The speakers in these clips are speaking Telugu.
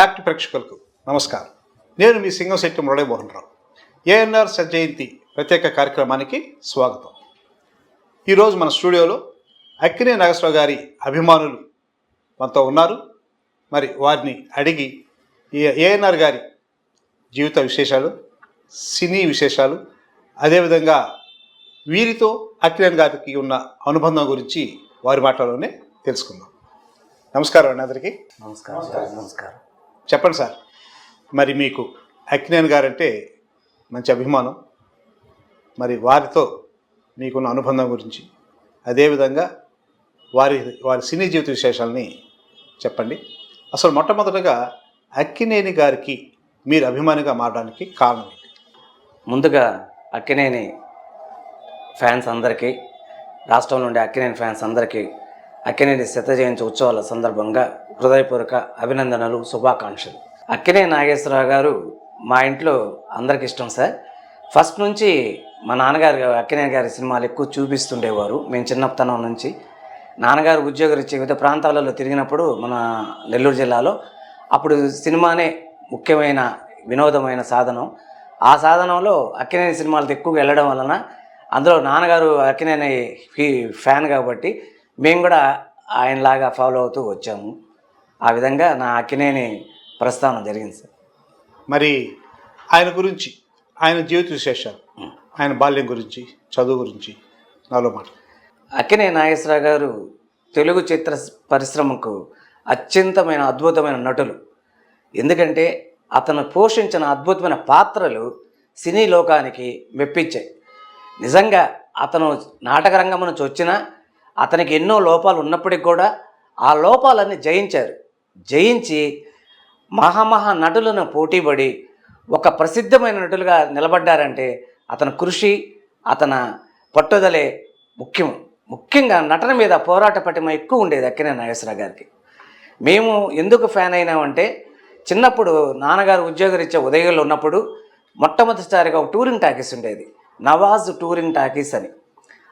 యాక్ట్ ప్రేక్షకులకు నమస్కారం. నేను మీ సింగంశెట్టి మురళీమోహన్ రావు. ఏఎన్ఆర్ జయంతి ప్రత్యేక కార్యక్రమానికి స్వాగతం. ఈరోజు మన స్టూడియోలో అక్కినేని నాగేశ్వరరావు గారి అభిమానులు మనతో ఉన్నారు. మరి వారిని అడిగి ఏఎన్ఆర్ గారి జీవిత విశేషాలు, సినీ విశేషాలు, అదేవిధంగా వీరితో అక్కినేని గారికి ఉన్న అనుబంధం గురించి వారి మాటలోనే తెలుసుకుందాం. నమస్కారం అండి అందరికీ. నమస్కారం. చెప్పండి సార్, మరి మీకు అక్కినేని గారంటే మంచి అభిమానం, మరి వారితో మీకున్న అనుబంధం గురించి, అదేవిధంగా వారి సినీ జీవిత విశేషాలని చెప్పండి. అసలు మొట్టమొదటగా అక్కినేని గారికి మీరు అభిమానిగా మారడానికి కారణం ఏంటి? ముందుగా అక్కినేని ఫ్యాన్స్ అందరికీ, రాష్ట్రంలో ఉండే అక్కినేని ఫ్యాన్స్ అందరికీ అక్కినేని శత జయంతి ఉత్సవాల సందర్భంగా హృదయపూర్వక అభినందనలు, శుభాకాంక్షలు. అక్కినేని నాగేశ్వరరావు గారు మా ఇంట్లో అందరికి ఇష్టం సార్. ఫస్ట్ నుంచి మా నాన్నగారు అక్కినేని గారి సినిమాలు ఎక్కువ చూపిస్తుండేవారు. మేము చిన్నతనం నుంచి నాన్నగారు ఉద్యోగరీత్యా వివిధ ప్రాంతాలలో తిరిగినప్పుడు మన నెల్లూరు జిల్లాలో అప్పుడు సినిమానే ముఖ్యమైన వినోదమైన సాధనం. ఆ సాధనంలో అక్కినేని సినిమాలతో ఎక్కువగా వెళ్ళడం వలన అందులో నాన్నగారు అక్కినేని ఫ్యాన్ కాబట్టి మేము కూడా ఆయనలాగా ఫాలో అవుతూ వచ్చాము. ఆ విధంగా నా అక్కినేని ప్రస్థానం జరిగింది సార్. మరి ఆయన గురించి, ఆయన జీవిత విశేషాలు, ఆయన బాల్యం గురించి, చదువు గురించి నాలో మాట. అక్కినేని నాగేశ్వరరావు గారు తెలుగు చిత్ర పరిశ్రమకు అత్యంతమైన అద్భుతమైన నటులు. ఎందుకంటే అతను పోషించిన అద్భుతమైన పాత్రలు సినీ లోకానికి మెప్పించాయి. నిజంగా అతను నాటక రంగం నుంచి వచ్చినా అతనికి ఎన్నో లోపాలు ఉన్నప్పటికీ కూడా ఆ లోపాలన్నీ జయించి మహామహా నటులను పోటీపడి ఒక ప్రసిద్ధమైన నటులుగా నిలబడ్డారంటే అతని కృషి, అతని పట్టుదలే ముఖ్యంగా నటన మీద పోరాట పటిమ ఎక్కువ ఉండేది అక్కినేని నాగేశ్వరరావు గారికి. మేము ఎందుకు ఫ్యాన్ అయినామంటే, చిన్నప్పుడు నాన్నగారు ఉద్యోగరీత్యా ఉదయంలో ఉన్నప్పుడు మొట్టమొదటిసారిగా ఒక టూరింగ్ టాకీస్ ఉండేది, నవాజ్ టూరింగ్ టాకీస్ అని.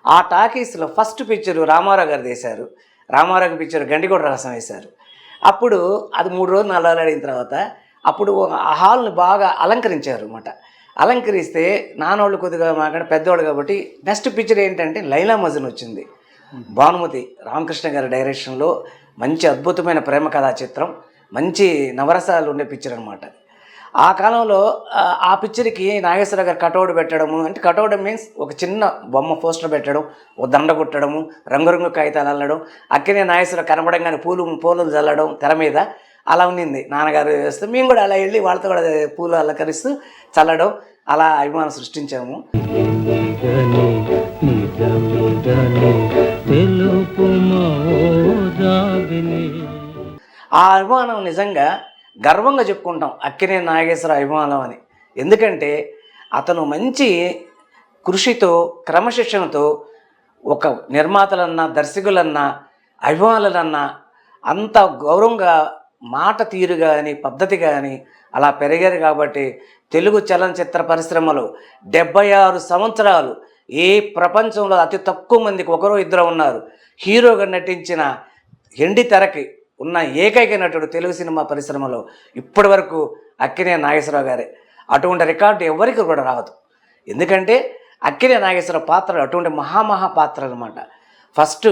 ఆ టాకీస్లో ఫస్ట్ పిక్చరు రామారావు గారు తీశారు. రామారావు పిక్చర్ గండికోట రహస్యం వేశారు. అప్పుడు అది 3 రోజులు 4 రోజులు ఆడిన తర్వాత అప్పుడు ఆ హాల్ని బాగా అలంకరించారు అన్నమాట. అలంకరిస్తే నాన్నోళ్ళు కొద్దిగా మాకంటే పెద్దవాళ్ళు కాబట్టి నెక్స్ట్ పిక్చర్ ఏంటంటే లైలా మజ్ను వచ్చింది. భానుమతి రామకృష్ణ గారి డైరెక్షన్లో మంచి అద్భుతమైన ప్రేమ కథా చిత్రం, మంచి నవరసాలు ఉండే పిక్చర్ అనమాట. ఆ కాలంలో ఆ పిక్చర్కి నాగేశ్వరరావు గారు కటౌట్ పెట్టడము, అంటే కటౌట్ మీన్స్ ఒక చిన్న బొమ్మ పోస్టర్ పెట్టడం, ఒక దండ కొట్టడము, రంగురంగు కాగితాలు అల్లడం, అక్కినేని నాగేశ్వరరావు కనబడంగానే పూలు చల్లడం తెర మీద అలా ఉన్నింది. నాన్నగారు వేస్తే మేము కూడా అలా వెళ్ళి వాళ్ళతో కూడా పూలు అలంకరిస్తూ చల్లడం, అలా అభిమానం సృష్టించాము. ఆ అభిమానం నిజంగా గర్వంగా చెప్పుకుంటాం అక్కినేని నాగేశ్వర అభిమానం అని. ఎందుకంటే అతను మంచి కృషితో, క్రమశిక్షణతో ఒక నిర్మాతలన్నా, దర్శకులన్నా, అభిమానులన్నా అంత గౌరవంగా మాట తీరు కానీ, పద్ధతి కానీ అలా పెరిగారు. కాబట్టి తెలుగు చలనచిత్ర పరిశ్రమలో 76 సంవత్సరాలు ఏ ప్రపంచంలో అతి తక్కువ మందికి ఒకరో ఇద్దరు ఉన్నారు హీరోగా నటించిన ఎండి తెరకి ఉన్న ఏకైక నటుడు తెలుగు సినిమా పరిశ్రమలో ఇప్పటి వరకు అక్కినేని నాగేశ్వరరావు గారే. అటువంటి రికార్డు ఎవరికి కూడా రాదు. ఎందుకంటే అక్కినేని నాగేశ్వరరావు పాత్ర అటువంటి మహామహా పాత్ర అనమాట. ఫస్ట్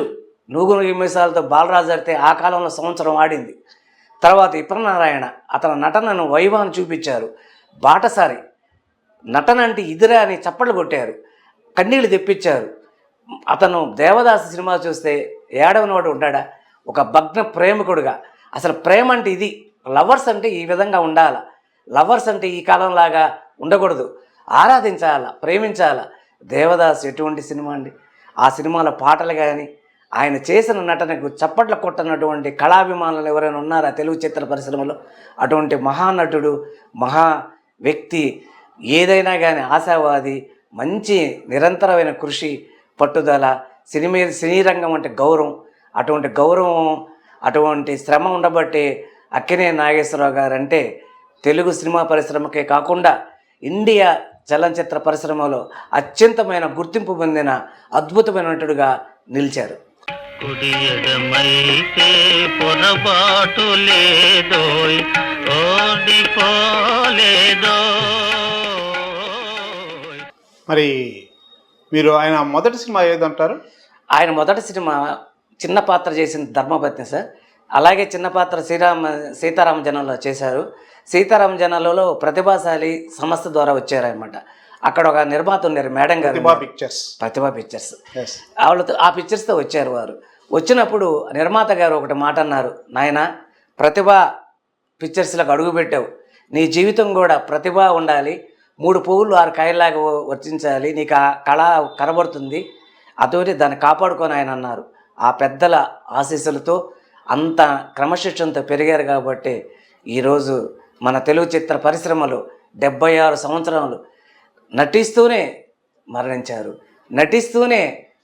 నూగురు నిమిషాలతో బాలరాజు ఆడితే ఆ కాలంలో సంవత్సరం ఆడింది. తర్వాత ఇప్రనారాయణ అతని నటనను వైభవాన్ని చూపించారు. బాటసారి నటన అంటే ఇదిరా అని చప్పట్లు కొట్టారు, కన్నీళ్ళు తెప్పించారు. అతను దేవదాసు సినిమా చూస్తే ఏడవనోడు ఉంటాడా, ఒక భగ్న ప్రేమికుడుగా. అసలు ప్రేమ అంటే ఇది, లవర్స్ అంటే ఈ విధంగా ఉండాలి, లవర్స్ అంటే ఈ కాలంలాగా ఉండకూడదు, ఆరాధించాలా, ప్రేమించాలా. దేవదాసు ఎటువంటి సినిమా అండి. ఆ సినిమాలో పాటలు కానీ, ఆయన చేసిన నటనకు చప్పట్ల కొట్టనటువంటి కళాభిమానులు ఎవరైనా ఉన్నారా తెలుగు చిత్ర పరిశ్రమలో? అటువంటి మహానటుడు, మహా వ్యక్తి, ఏదైనా కానీ ఆశావాది, మంచి నిరంతరమైన కృషి, పట్టుదల, సినీ రంగం అంటే గౌరవం. అటువంటి గౌరవం, అటువంటి శ్రమ ఉండబట్టి అక్కినేని నాగేశ్వరరావు గారు అంటే తెలుగు సినిమా పరిశ్రమకే కాకుండా ఇండియా చలనచిత్ర పరిశ్రమలో అత్యంతమైన గుర్తింపు పొందిన అద్భుతమైన నటుడుగా నిలిచారు. కుడి ఎడమైతే పొరపాటు లేదోయ్ ఓడిపోలేదోయ్. మరి మీరు ఆయన మొదటి సినిమా ఏదంటారు? ఆయన మొదటి సినిమా చిన్న పాత్ర చేసిన ధర్మపత్ని సార్. అలాగే చిన్న పాత్ర సీతారామ జనంలో చేశారు. సీతారామ జనాలలో ప్రతిభాశాలి సంస్థ ద్వారా వచ్చారనమాట. అక్కడ ఒక నిర్మాత ఉన్నారు మేడం గారు, ప్రతిభా పిక్చర్స్. వాళ్ళతో ఆ పిక్చర్స్తో వచ్చారు వారు. వచ్చినప్పుడు నిర్మాత గారు ఒకటి మాట అన్నారు, నాయన ప్రతిభా పిక్చర్స్లకు అడుగుపెట్టావు, నీ జీవితం కూడా ప్రతిభ ఉండాలి, 3 పువ్వులు 6 కాయలాగా వర్తించాలి, నీకు ఆ కళ కనబడుతుంది, అతోటి దాన్ని కాపాడుకొని ఆయన అన్నారు. ఆ పెద్దల ఆశీస్సులతో అంత క్రమశిక్షణతో పెరిగారు కాబట్టి ఈరోజు మన తెలుగు చిత్ర పరిశ్రమలో 76 సంవత్సరాలు నటిస్తూనే మరణించారు, నటిస్తూనే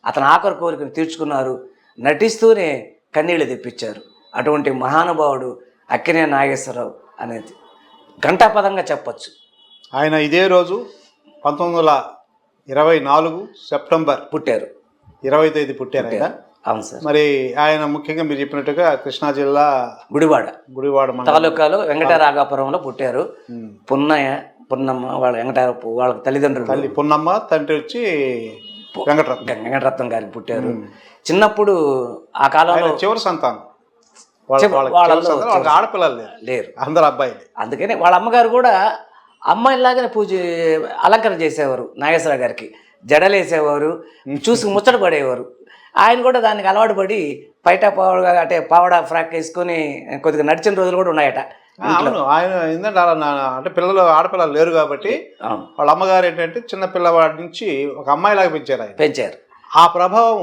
అతని ఆఖరి కోరికను తీర్చుకున్నారు, నటిస్తూనే కన్నీళ్లు తెప్పించారు. అటువంటి మహానుభావుడు అక్కినేని నాగేశ్వరరావు అనేది ఘంటాపదంగా చెప్పచ్చు. ఆయన ఇదే రోజు 1924 సెప్టెంబర్ పుట్టారు, 20వ తేదీ పుట్టారు ఆయన. అవును సార్. మరి ఆయన ముఖ్యంగా మీరు చెప్పినట్టుగా కృష్ణా జిల్లా గుడివాడ తాలూకాలో వెంకటరాఘాపురంలో పుట్టారు. పున్నమ్మ వాళ్ళ వాళ్ళ తల్లిదండ్రులు తల్లి పున్నమ్మ, తండ్రి వచ్చి వెంకటరత్నం గారికి పుట్టారు. చిన్నప్పుడు ఆ కాలంలో చివరి సంతానం, ఆడపిల్లలు లేరు, అందరు అబ్బాయిలు. అందుకని వాళ్ళ అమ్మగారు కూడా అమ్మాయిలాగానే అలంకరణ చేసేవారు. నాగేశ్వరరావు గారికి జడలు వేసేవారు, చూసి ముచ్చట పడేవారు. ఆయన కూడా దానికి అలవాటు పడి పైట పావడ అంటే పావడ ఫ్రాక్ వేసుకొని కొద్దిగా నడిచిన రోజులు కూడా ఉన్నాయట. అవును, ఆయన ఏంటంటే అంటే ఆడపిల్లలు లేరు కాబట్టి వాళ్ళ అమ్మగారు ఏంటంటే చిన్న పిల్లవాడి నుంచి ఒక అమ్మాయిలాగా పెంచారు. ఆ ప్రభావం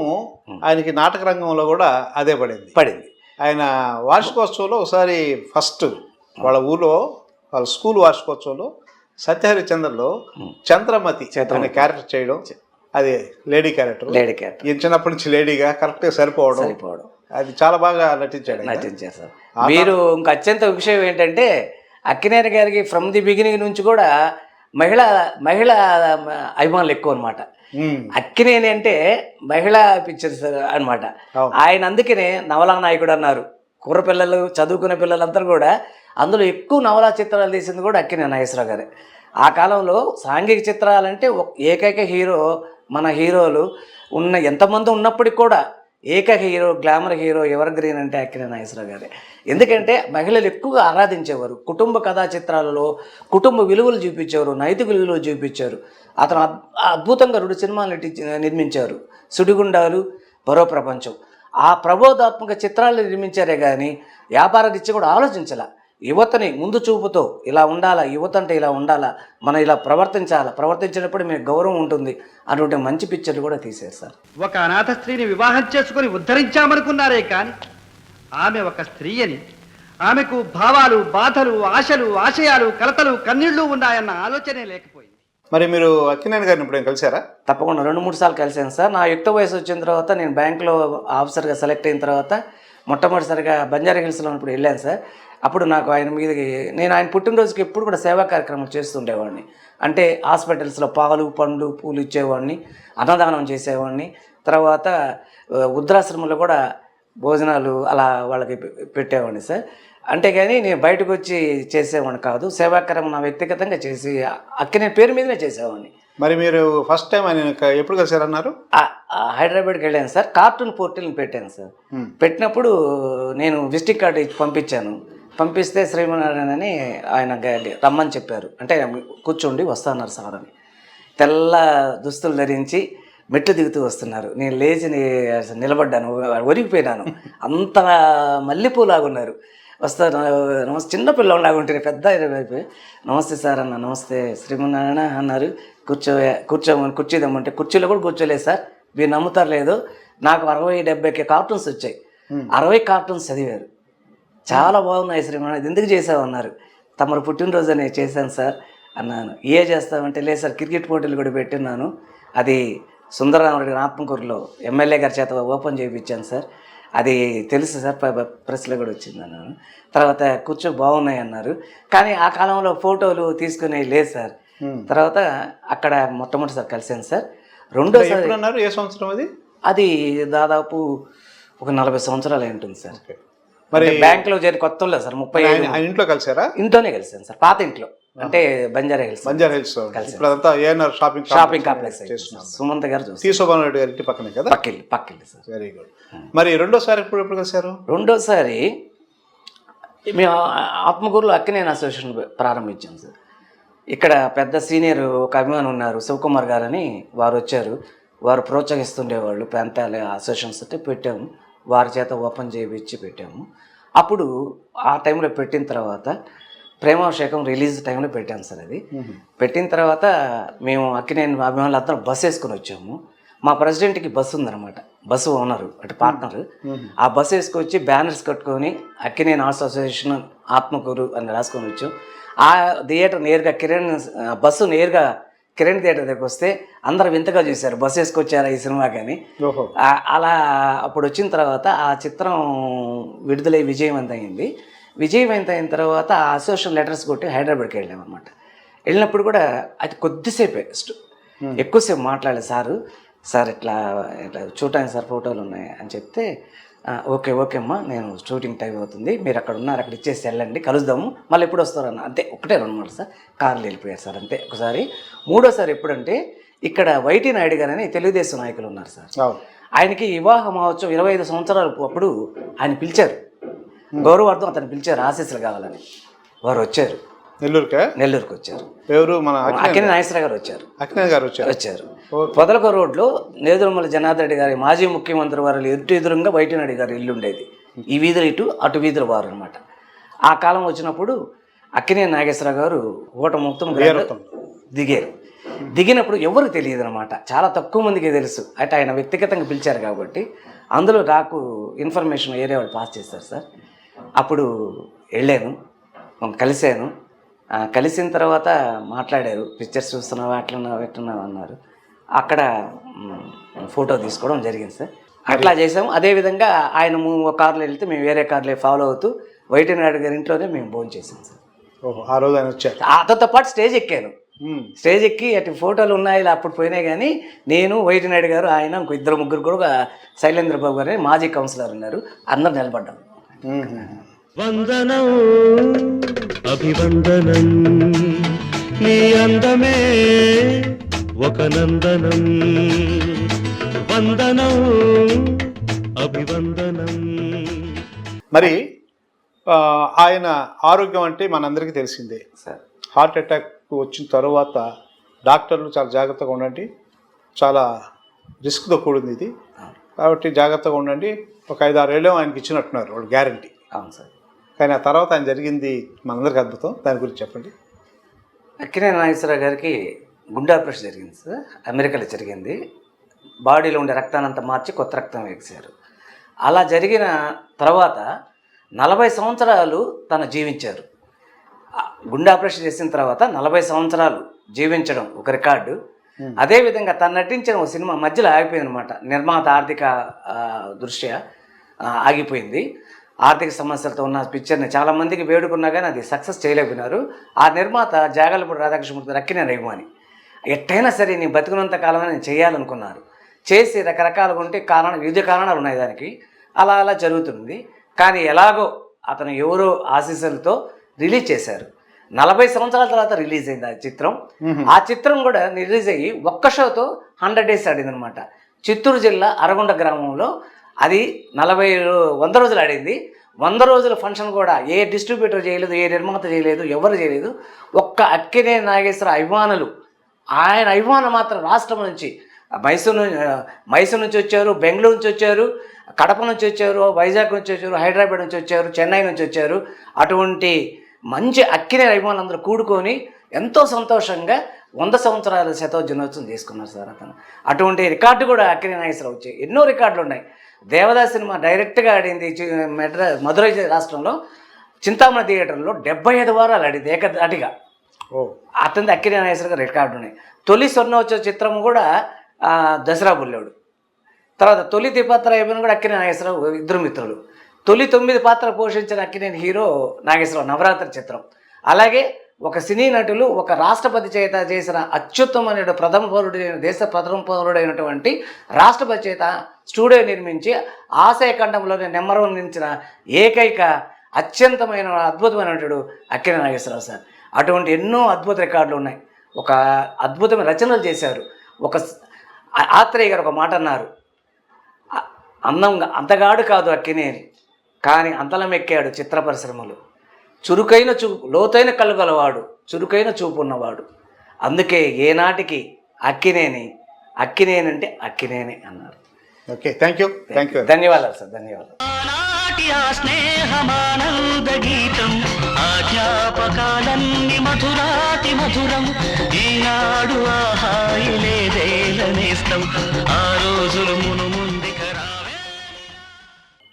ఆయనకి నాటక రంగంలో కూడా అదే పడింది. ఆయన వార్షికోత్సవంలో ఒకసారి ఫస్ట్ వాళ్ళ ఊళ్ళో వాళ్ళ స్కూల్ వార్షికోత్సవంలో సత్యహరిచంద్రలో చంద్రమతి అనే క్యారెక్టర్ చేయడం, అది లేడీ క్యారెక్టర్. ఈయన చిన్నప్పటి నుంచి లేడీగా కరెక్ట్గా సరిపోవడం, అది చాలా బాగా నటించారు సార్. మీరు ఇంకా అత్యంత విషయం ఏంటంటే అక్కినేని గారికి ఫ్రమ్ ది బిగినింగ్ నుంచి కూడా మహిళా అభిమానులు ఎక్కువ అనమాట. అక్కినేని అంటే మహిళా పిక్చర్స్ అనమాట. ఆయన అందుకనే నవలా నాయకుడు అన్నారు. కుర్ర పిల్లలు చదువుకునే పిల్లలందరూ కూడా అందులో ఎక్కువ నవలా చిత్రాలు తీసింది కూడా అక్కినేని నాగేశ్వరరావు గారే. ఆ కాలంలో సాంఘిక చిత్రాలంటే ఏకైక హీరో, మన హీరోలు ఉన్న ఎంతమంది ఉన్నప్పటికి కూడా ఏకైక hero, glamour hero, ever green అంటే అక్కినేని నాగేశ్వరరావు గారే. ఎందుకంటే మహిళలు ఎక్కువగా ఆరాధించేవారు. కుటుంబ కథా చిత్రాలలో కుటుంబ విలువలు చూపించేవారు, నైతిక విలువలు చూపించారు. అతను అద్భుతంగా 2 సినిమాలు నిర్మించారు, సుడిగుండాలు, మరో ప్రపంచం. ఆ ప్రబోధాత్మక చిత్రాలు నిర్మించారే కానీ వ్యాపార రీత్యా కూడా ఆలోచించాల. యువతని ముందు చూపుతో ఇలా ఉండాలా, యువత అంటే ఇలా ఉండాలా, మనం ఇలా ప్రవర్తించినప్పుడు మీకు గౌరవం ఉంటుంది అటువంటి మంచి పిక్చర్లు కూడా తీశారు సార్. ఒక అనాథ స్త్రీని వివాహం చేసుకుని ఉద్ధరించామనుకున్నారే కానీ ఆమె ఒక స్త్రీ అని, ఆమెకు భావాలు, బాధలు, ఆశలు, ఆశయాలు, కలతలు, కన్నీళ్లు ఉన్నాయన్న ఆలోచనే లేకపోయింది. మరి మీరు అక్కినేని గారిని ఇప్పుడు కలిసారా? తప్పకుండా 2-3 సార్లు కలిశాను సార్. నా యుక్త వయసు వచ్చిన తర్వాత నేను బ్యాంకులో ఆఫీసర్గా సెలెక్ట్ అయిన తర్వాత మొట్టమొదటిసారిగా బంజారా హిల్స్లో ఇప్పుడు వెళ్ళాను సార్. అప్పుడు నాకు ఆయన మీదకి నేను ఆయన పుట్టినరోజుకి ఎప్పుడు కూడా సేవా కార్యక్రమాలు చేస్తుండేవాడిని. అంటే హాస్పిటల్స్లో పాలు, పండ్లు, పూలు ఇచ్చేవాడిని, అన్నదానం చేసేవాడిని. తర్వాత వృద్ధాశ్రమంలో కూడా భోజనాలు అలా వాళ్ళకి పెట్టేవాడిని సార్. అంతేగాని నేను బయటకు వచ్చి చేసేవాడిని కాదు. సేవాకారం నా వ్యక్తిగతంగా చేసి అక్కినేని పేరు మీదనే చేసేవాడిని. మరి మీరు ఫస్ట్ టైం ఆయన ఎప్పుడు కలిసారన్నారు? హైదరాబాద్కి వెళ్ళాను సార్. కార్టూన్ పోర్టల్ని పెట్టాను సార్. పెట్టినప్పుడు నేను విజిటింగ్ కార్డు ఇచ్చి పంపిస్తే శ్రీమనారాయణ అని ఆయన రమ్మని చెప్పారు. అంటే కూర్చోండి వస్తున్నారు సార్ అని. తెల్ల దుస్తులు ధరించి మెట్లు దిగుతూ వస్తున్నారు. నేను లేచి నిలబడ్డాను, ఒరిగిపోయినాను. అంత మల్లెపూలాగున్నారు. వస్తారు, నమస్తే, చిన్నపిల్లలాగా ఉంటుంది, పెద్ద అయిపోయి నమస్తే సార్ అన్న. నమస్తే శ్రీమన్నారాయణ అన్నారు. కూర్చోమని కూర్చోదామంటే కుర్చీలో కూడా కూర్చోలేదు సార్. మీరు నమ్ముతారు లేదు, నాకు 60-70 కార్టూన్స్ వచ్చాయి. 60 కార్టూన్స్ చదివారు. చాలా బాగున్నాయి శ్రీమన్నారాయణ, ఎందుకు చేసావు అన్నారు. తమరు పుట్టినరోజు అని చేశాను సార్ అన్నాను. ఏ చేస్తామంటే లేదు సార్, క్రికెట్ పోటీలు కూడా పెట్టినాను, అది సుందరరామరెడ్డి ఆత్మకూరులో ఎమ్మెల్యే గారి చేత ఓపెన్ చేయించాను సార్, అది తెలుసు సార్, ప్రెస్లో కూడా వచ్చింది అన్నాను. తర్వాత బాగున్నాయి అన్నారు. కానీ ఆ కాలంలో ఫోటోలు తీసుకునేవి లేదు సార్. తర్వాత అక్కడ మొట్టమొదటిసారి కలిసాను సార్. రెండోసారి ఏ సంవత్సరం అది? అది దాదాపు ఒక 40 సంవత్సరాలు అయి ఉంటుంది సార్. ఓకే. మరి బ్యాంకులో చేరి కొత్త లేదు సార్, 35 ఆయన ఇంట్లో కలిసారా? ఇంట్లోనే కలిసాను సార్, పాత ఇంట్లో, అంటే బంజారా హిల్స్. బంజారా హిల్స్ ఇప్పుడు అదంతా ఏఎన్ఆర్ షాపింగ్ కాంప్లెక్స్ చేస్తున్నాను. సుమంత్ గారు చూస్తారు. తీసుకోబోన రెడ్డి గారి ఇంటి పక్కనే కదా? పక్కిల్లి సార్. Very good. మరి రెండోసారి ఎప్పుడు కలిసారు? రెండోసారి మేము ఆత్మకూరులో అక్కినేని అసోసియేషన్ ప్రారంభించాం సార్. ఇక్కడ పెద్ద సీనియర్ ఒక అభిమాని ఉన్నారు, శివకుమార్ గారు అని, వారు వచ్చారు. వారు ప్రోత్సహిస్తుండేవాళ్ళు, ప్రాంతాల అసోసియేషన్స్ అంటే పెట్టాము, వారి చేత ఓపెన్ చేయించి పెట్టాము. అప్పుడు ఆ టైంలో పెట్టిన తర్వాత ప్రేమాభిషేకం రిలీజ్ టైంలో పెట్టాము సార్. అది పెట్టిన తర్వాత మేము అక్కినేని అభిమానులు అందరం బస్సు వేసుకొని వచ్చాము. మా ప్రెసిడెంట్కి బస్సు ఉందన్నమాట, బస్సు ఓనరు అటు పార్ట్నర్. ఆ బస్సు వేసుకొచ్చి బ్యానర్స్ కట్టుకొని అక్కినేని ఆర్ట్స్ అసోసియేషన్ ఆత్మకూరు అని రాసుకొని వచ్చాం. ఆ థియేటర్ నేరుగా బస్సు నేరుగా కిరణ్ థియేటర్ దగ్గరికి వస్తే అందరు వింతగా చూశారు, బస్సు వేసుకొచ్చారా ఈ సినిమా కానీ. అలా అప్పుడు వచ్చిన తర్వాత ఆ చిత్రం విడుదలై విజయవంతమైంది. విజయవంతమైన తర్వాత ఆ అసోసియేషన్ లెటర్స్ కొట్టి హైదరాబాద్కి వెళ్ళామన్నమాట. వెళ్ళినప్పుడు కూడా అది కొద్దిసేపే, ఎక్కువసేపు మాట్లాడలేదు. సార్ ఇట్లా చూడటానికి సార్ ఫోటోలు ఉన్నాయి అని చెప్తే, ఓకే అమ్మా, నేను షూటింగ్ టైం అవుతుంది, మీరు అక్కడ ఉన్నారు, అక్కడ ఇచ్చేసి వెళ్ళండి, కలుద్దాము, మళ్ళీ ఎప్పుడు వస్తారన్న. అంతే, ఒకటే 2 సార్ కార్లు వెళ్ళిపోయారు సార్, అంతే ఒకసారి. మూడోసారి ఎప్పుడంటే ఇక్కడ వైటీ నాయుడు గారు అని తెలుగుదేశం నాయకులు ఉన్నారు సార్. ఆయనకి వివాహ మహోత్సవం 25 సంవత్సరాలు అప్పుడు ఆయన పిలిచారు, గౌరవార్థం అతను పిలిచారు, ఆశీస్సులు కావాలని. వారు వచ్చారు, నెల్లూరుకి వచ్చారు. ఎవరు? మన అక్కినేని నాగేశ్వరరావు గారు వచ్చారు. పొదలక రోడ్లో నేదురుమల జనార్దన్ రెడ్డి గారి మాజీ ముఖ్యమంత్రి వారు ఎదురుగా వైటీనాయుడు గారి ఇల్లు ఉండేది. ఈ వీధులు ఇటు, అటు వీధులు వారు అనమాట. ఆ కాలం వచ్చినప్పుడు అక్కినేని నాగేశ్వరరావు గారు ఓట మొత్తం దిగారు. దిగినప్పుడు ఎవరికి తెలియదు అనమాట, చాలా తక్కువ మందికి తెలుసు. అంటే ఆయన వ్యక్తిగతంగా పిలిచారు కాబట్టి అందులో నాకు ఇన్ఫర్మేషన్ ఏరియా వాళ్ళు పాస్ చేశారు సార్. అప్పుడు వెళ్ళాను, కలిశాను. కలిసిన తర్వాత మాట్లాడారు, పిక్చర్స్ చూస్తున్నావా, ఎట్లున్నావు అన్నారు. అక్కడ ఫోటో తీసుకోవడం జరిగింది సార్. అట్లా చేసాము. అదేవిధంగా ఆయన కార్లో వెళ్తే మేము వేరే కార్లో ఫాలో అవుతూ వైటీ నాయుడు గారి ఇంట్లోనే మేము భోజనం చేసాం సార్. ఆ రోజు ఆయన వచ్చారు. అతనితో పాటు స్టేజ్ ఎక్కాను. స్టేజ్ ఎక్కి అటు ఫోటోలు ఉన్నాయి, అప్పుడు పోయినాయి. కానీ నేను, వైటీ నాయుడు గారు, ఆయన ఇంకో 2-3 కూడా శైలేంద్ర బాబు గారు మాజీ కౌన్సిలర్ ఉన్నారు, అందరు నిలబడ్డాం. వందనం అభివందనం, నీ అందమే ఒక నందనం, వందనం అభివందనం. మరి ఆయన ఆరోగ్యం అంటే మనందరికీ తెలిసిందే సార్. హార్ట్ అటాక్ వచ్చిన తర్వాత డాక్టర్లు చాలా జాగ్రత్తగా ఉండండి, చాలా రిస్క్తో కూడింది ఇది, కాబట్టి జాగ్రత్తగా ఉండండి. ఒక 5-6 ఏళ్ళు ఆయనకి ఇచ్చినట్టున్నారు వాళ్ళు, గ్యారంటీ. అవును సార్. కానీ ఆ తర్వాత ఆయన జరిగింది మనందరికీ అద్భుతం. దాని గురించి చెప్పండి. అక్కినేని నాగేశ్వరరావు గారికి గుండె ఆపరేషన్ జరిగింది సార్, అమెరికాలో జరిగింది. బాడీలో ఉండే రక్తానంతా మార్చి కొత్త రక్తం వేశారు. అలా జరిగిన తర్వాత 40 సంవత్సరాలు తను జీవించారు. గుండె ఆపరేషన్ చేసిన తర్వాత 40 సంవత్సరాలు జీవించడం ఒక రికార్డు. అదేవిధంగా తను నటించిన ఒక సినిమా మధ్యలో ఆగిపోయింది అనమాట, నిర్మాత ఆర్థిక దృష్ట్యా ఆగిపోయింది. ఆర్థిక సమస్యలతో ఉన్న పిక్చర్ని చాలామందికి వేడుకున్నా కానీ అది సక్సెస్ చేయలేకపోయినారు. ఆ నిర్మాత జాగలపూడి రాధాకృష్ణమూర్తి అక్కినేని అభిమాని, ఎట్టయినా సరే నీ బతుకున్నంత కాలమే నేను చేయాలనుకున్నారు. చేసి రకరకాలుగా ఉంటే వివిధ కారణాలు ఉన్నాయి దానికి, అలా జరుగుతుంది. కానీ ఎలాగో అతను ఎవరో ఆశీస్సులతో రిలీజ్ చేశారు. 40 సంవత్సరాల తర్వాత రిలీజ్ అయింది ఆ చిత్రం. ఆ చిత్రం కూడా రిలీజ్ అయ్యి ఒక్క షోతో 100 days ఆడింది అనమాట. చిత్తూరు జిల్లా అరగొండ గ్రామంలో అది 100 రోజులు ఆడింది. 100 రోజుల ఫంక్షన్ కూడా ఏ డిస్ట్రిబ్యూటర్ చేయలేదు, ఏ నిర్మాత చేయలేదు, ఎవరు చేయలేదు. ఒక్క అక్కినేని నాగేశ్వర అభిమానులు, ఆయన అభిమానులు మాత్రం రాష్ట్రం నుంచి మైసూరు నుంచి వచ్చారు, బెంగళూరు నుంచి వచ్చారు, కడప నుంచి వచ్చారు, వైజాగ్ నుంచి వచ్చారు, హైదరాబాద్ నుంచి వచ్చారు, చెన్నై నుంచి వచ్చారు. అటువంటి మంచి అక్కినేని అభిమానులు అందరూ కూడుకొని ఎంతో సంతోషంగా 100 సంవత్సరాల శతదినోత్సవం చేసుకున్నారు సార్ అతను. అటువంటి రికార్డు కూడా అక్కినేని నాగేశ్వరరావు వచ్చాయి. ఎన్నో రికార్డులు ఉన్నాయి. దేవదాస్ సినిమా డైరెక్ట్గా ఆడింది మధురై రాష్ట్రంలో చింతామణి థియేటర్లో 75 వారాలు ఆడింది ఏకధాటిగా. అతనిది అక్కినేని నాగేశ్వరరావు గారు రికార్డు ఉన్నాయి. తొలి స్వర్ణోత్సవ చిత్రం కూడా దసరా బుల్లోడు. తర్వాత తొలి ద్విపాత్ర అయిపోయిన కూడా అక్కినేని నాగేశ్వరరావు, ఇద్దరు మిత్రులు. తొలి 9 పాత్ర పోషించిన అక్కినేని హీరో నాగేశ్వరరావు, నవరాత్రి చిత్రం. అలాగే ఒక సినీ నటులు ఒక రాష్ట్రపతి చేత చేసిన అత్యుత్తమైన ప్రథమ పౌరుడైన దేశ ప్రథమ పౌరుడైనటువంటి రాష్ట్రపతి చేత స్టూడియో నిర్మించి ఆశయఖండంలోనే నెంబర్ 1 నిలిచిన ఏకైక అత్యంతమైన అద్భుతమైన నటుడు అక్కినేని నాగేశ్వరరావు సార్. అటువంటి ఎన్నో అద్భుత రికార్డులు ఉన్నాయి. ఒక అద్భుతమైన రచనలు చేశారు. ఒక ఆత్రేయ గారు ఒక మాట అన్నారు, అందంగా అంతగాడు కాదు అక్కినేని, కానీ అంతలం ఎక్కాడు చిత్ర పరిశ్రమలు. చురుకైన లోతైన కళ్ళు గలవాడు, చురుకైన చూపు ఉన్నవాడు. అందుకే ఏనాటికి అక్కినేని అంటే అక్కినేని అన్నారు. Okay, thank you. ధన్యవాదాలు సార్, ధన్యవాదాలు. స్నేహమానంద గీతం ఆ జ్ఞాపకాలన్నీ మధురాతి మధురం. ఈనాడు ఆహాయి లేదేలనేస్తం ఆ రోజులు మును ముందుకరావే.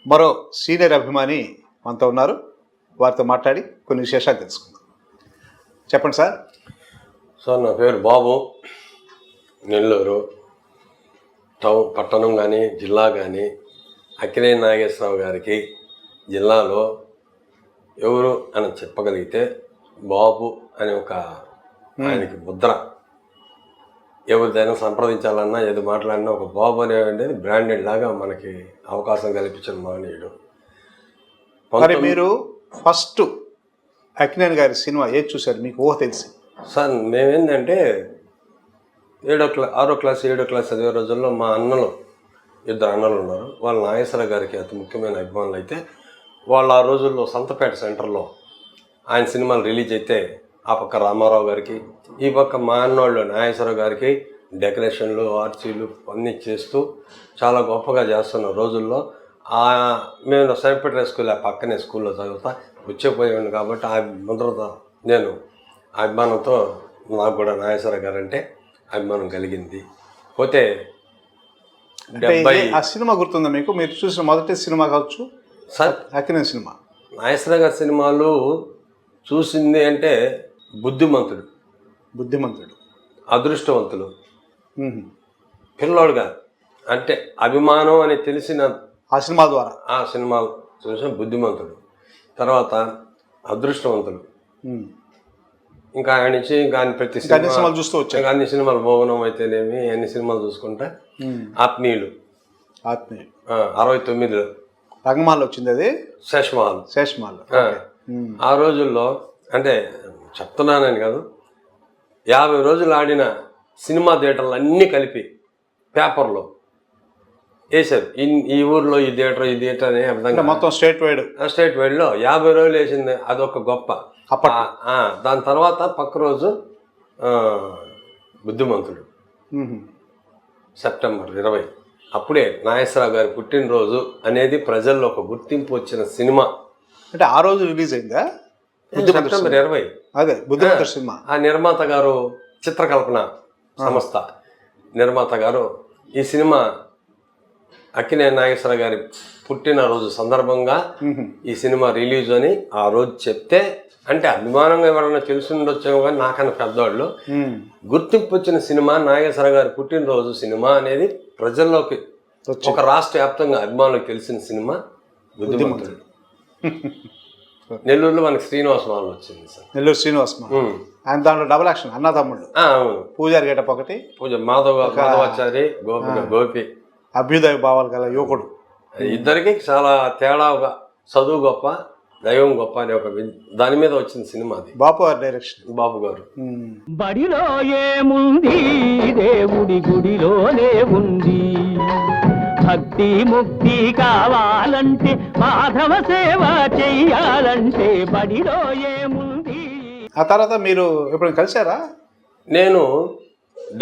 మరో సీనియర్ అభిమాని మనతో ఉన్నారు. వారితో మాట్లాడి కొన్ని విశేషాలు తెలుసుకుందాం. చెప్పండి సార్. సార్ నా పేరు బాబు. నెల్లూరు టౌన్ పట్టణం కానీ జిల్లా కానీ అక్కినేని నాగేశ్వరరావు గారికి జిల్లాలో ఎవరు అని చెప్పగలిగితే బాబు అని ఒక ఆయనకి ముద్ర. ఎవరిదైనా సంప్రదించాలన్నా ఏది మాట్లాడినా ఒక బాబు అనేది బ్రాండెడ్ లాగా మనకి అవకాశం కల్పించిన మహనీయుడు. మరి మీరు ఫస్ట్ అక్కినేని గారి సినిమా ఏది చూశారు? మీకు ఊహ తెలిసి? సార్ మేమేంటంటే 6వ క్లాస్ 7వ క్లాస్ చదివే రోజుల్లో మా అన్నలు 2 అన్నలు ఉన్నారు. వాళ్ళ నాగేశ్వరరావు గారికి అతి ముఖ్యమైన అభిమానులు. అయితే వాళ్ళు ఆ రోజుల్లో సంతపేట సెంటర్లో ఆయన సినిమాలు రిలీజ్ అయితే ఆ పక్క రామారావు గారికి, ఈ పక్క మా అన్నోళ్ళు నాగేశ్వరరావు గారికి డెకరేషన్లు ఆర్చీలు అన్నీ చేస్తూ చాలా గొప్పగా చేస్తున్న రోజుల్లో మేము సంతపేట స్కూల్ ఆ పక్కనే స్కూల్లో చదువుతా వచ్చేపోయాను. కాబట్టి ఆ ముద్రతో నేను అభిమానంతో నాకు కూడా నాగేశ్వరరావు గారు అంటే అభిమానం కలిగింది. పోతే ఆ సినిమా గుర్తుందా మీకు? మీరు చూసిన మొదటి సినిమా కావచ్చు సార్ అక్కినేని సినిమా. నాగేశ్వరరావు గారి సినిమాలు చూసింది అంటే బుద్ధిమంతుడు, అదృష్టవంతులు, పిల్లోడుగా అంటే అభిమానం అని తెలిసిన ఆ సినిమా ద్వారా ఆ సినిమాలు చూసిన బుద్ధిమంతుడు, తర్వాత అదృష్టవంతులు. ఇంకా ఆయన నుంచి ఇంకా ప్రతి సినిమాలు చూస్తూ వచ్చాయి. అన్ని సినిమాలు మౌనం అయితేనేమి అన్ని సినిమాలు చూసుకుంటా. ఆత్మీయులు 69లో రంగమాల్ వచ్చింది, అది శేషమాల్. ఆ రోజుల్లో అంటే చెప్తున్నానని కాదు, 50 రోజులు ఆడిన సినిమా థియేటర్లు అన్నీ కలిపి పేపర్లో వేసారు. ఈ ఊర్లో ఈ థియేటర్ అనే విధంగా మొత్తం స్టేట్ వైడ్లో 50 రోజులు వేసింది. అదొక గొప్ప. దాని తర్వాత పక్క రోజు బుద్ధిమంతుడు సెప్టెంబర్ 20. అప్పుడే నాగేశ్వరరావు గారి పుట్టినరోజు అనేది ప్రజల్లో ఒక గుర్తింపు వచ్చిన సినిమా. అంటే ఆ రోజు రిలీజ్ అయిందా? సెప్టెంబర్ 20. అదే బుద్ధిమంతుడు సినిమా. ఆ నిర్మాత గారు చిత్రకల్పన సంస్థ నిర్మాత గారు ఈ సినిమా అక్కినేని నాగేశ్వరరావు గారి పుట్టినరోజు సందర్భంగా ఈ సినిమా రిలీజ్ అని ఆ రోజు చెప్తే, అంటే అభిమానంగా ఎవరైనా తెలిసి ఉండొచ్చేమో కానీ నాకన్నా పెద్దవాళ్ళు గుర్తింపు వచ్చిన సినిమా నాగేశ్వరరావు గారి పుట్టినరోజు సినిమా అనేది ప్రజల్లోకి ఒక రాష్ట్ర వ్యాప్తంగా అభిమానులకు తెలిసిన సినిమా బుద్ధిమంతుడు. నెల్లూరులో మనకి శ్రీనివాస్ మాల్ వచ్చింది సార్. నెల్లూరు శ్రీనివాస్ మాల్. ఆయన దాంట్లో డబుల్ యాక్షన్ అన్న తమ్ముళ్ళు. అవును, పూజారి గెటప్ ఒకటి, మాధవాచారి గోపి అభ్యుదయ భావాలు గల యువకుడు. ఇద్దరికి చాలా తేడాగా చదువు గొప్ప దైవం గొప్ప అనే ఒక దాని మీద వచ్చిన సినిమా అది. బాపు గారు డైరెక్షన్. బాబు గారు. బడిలో ఏముంది దేవుడి గుడిలోనే ఉంది. భక్తి ముక్తి కావాలంటే మాధవ సేవ చెయ్యాలంటే బడిలో ఏముంది. ఆ తర్వాత మీరు ఎప్పుడైనా కలిశారా? నేను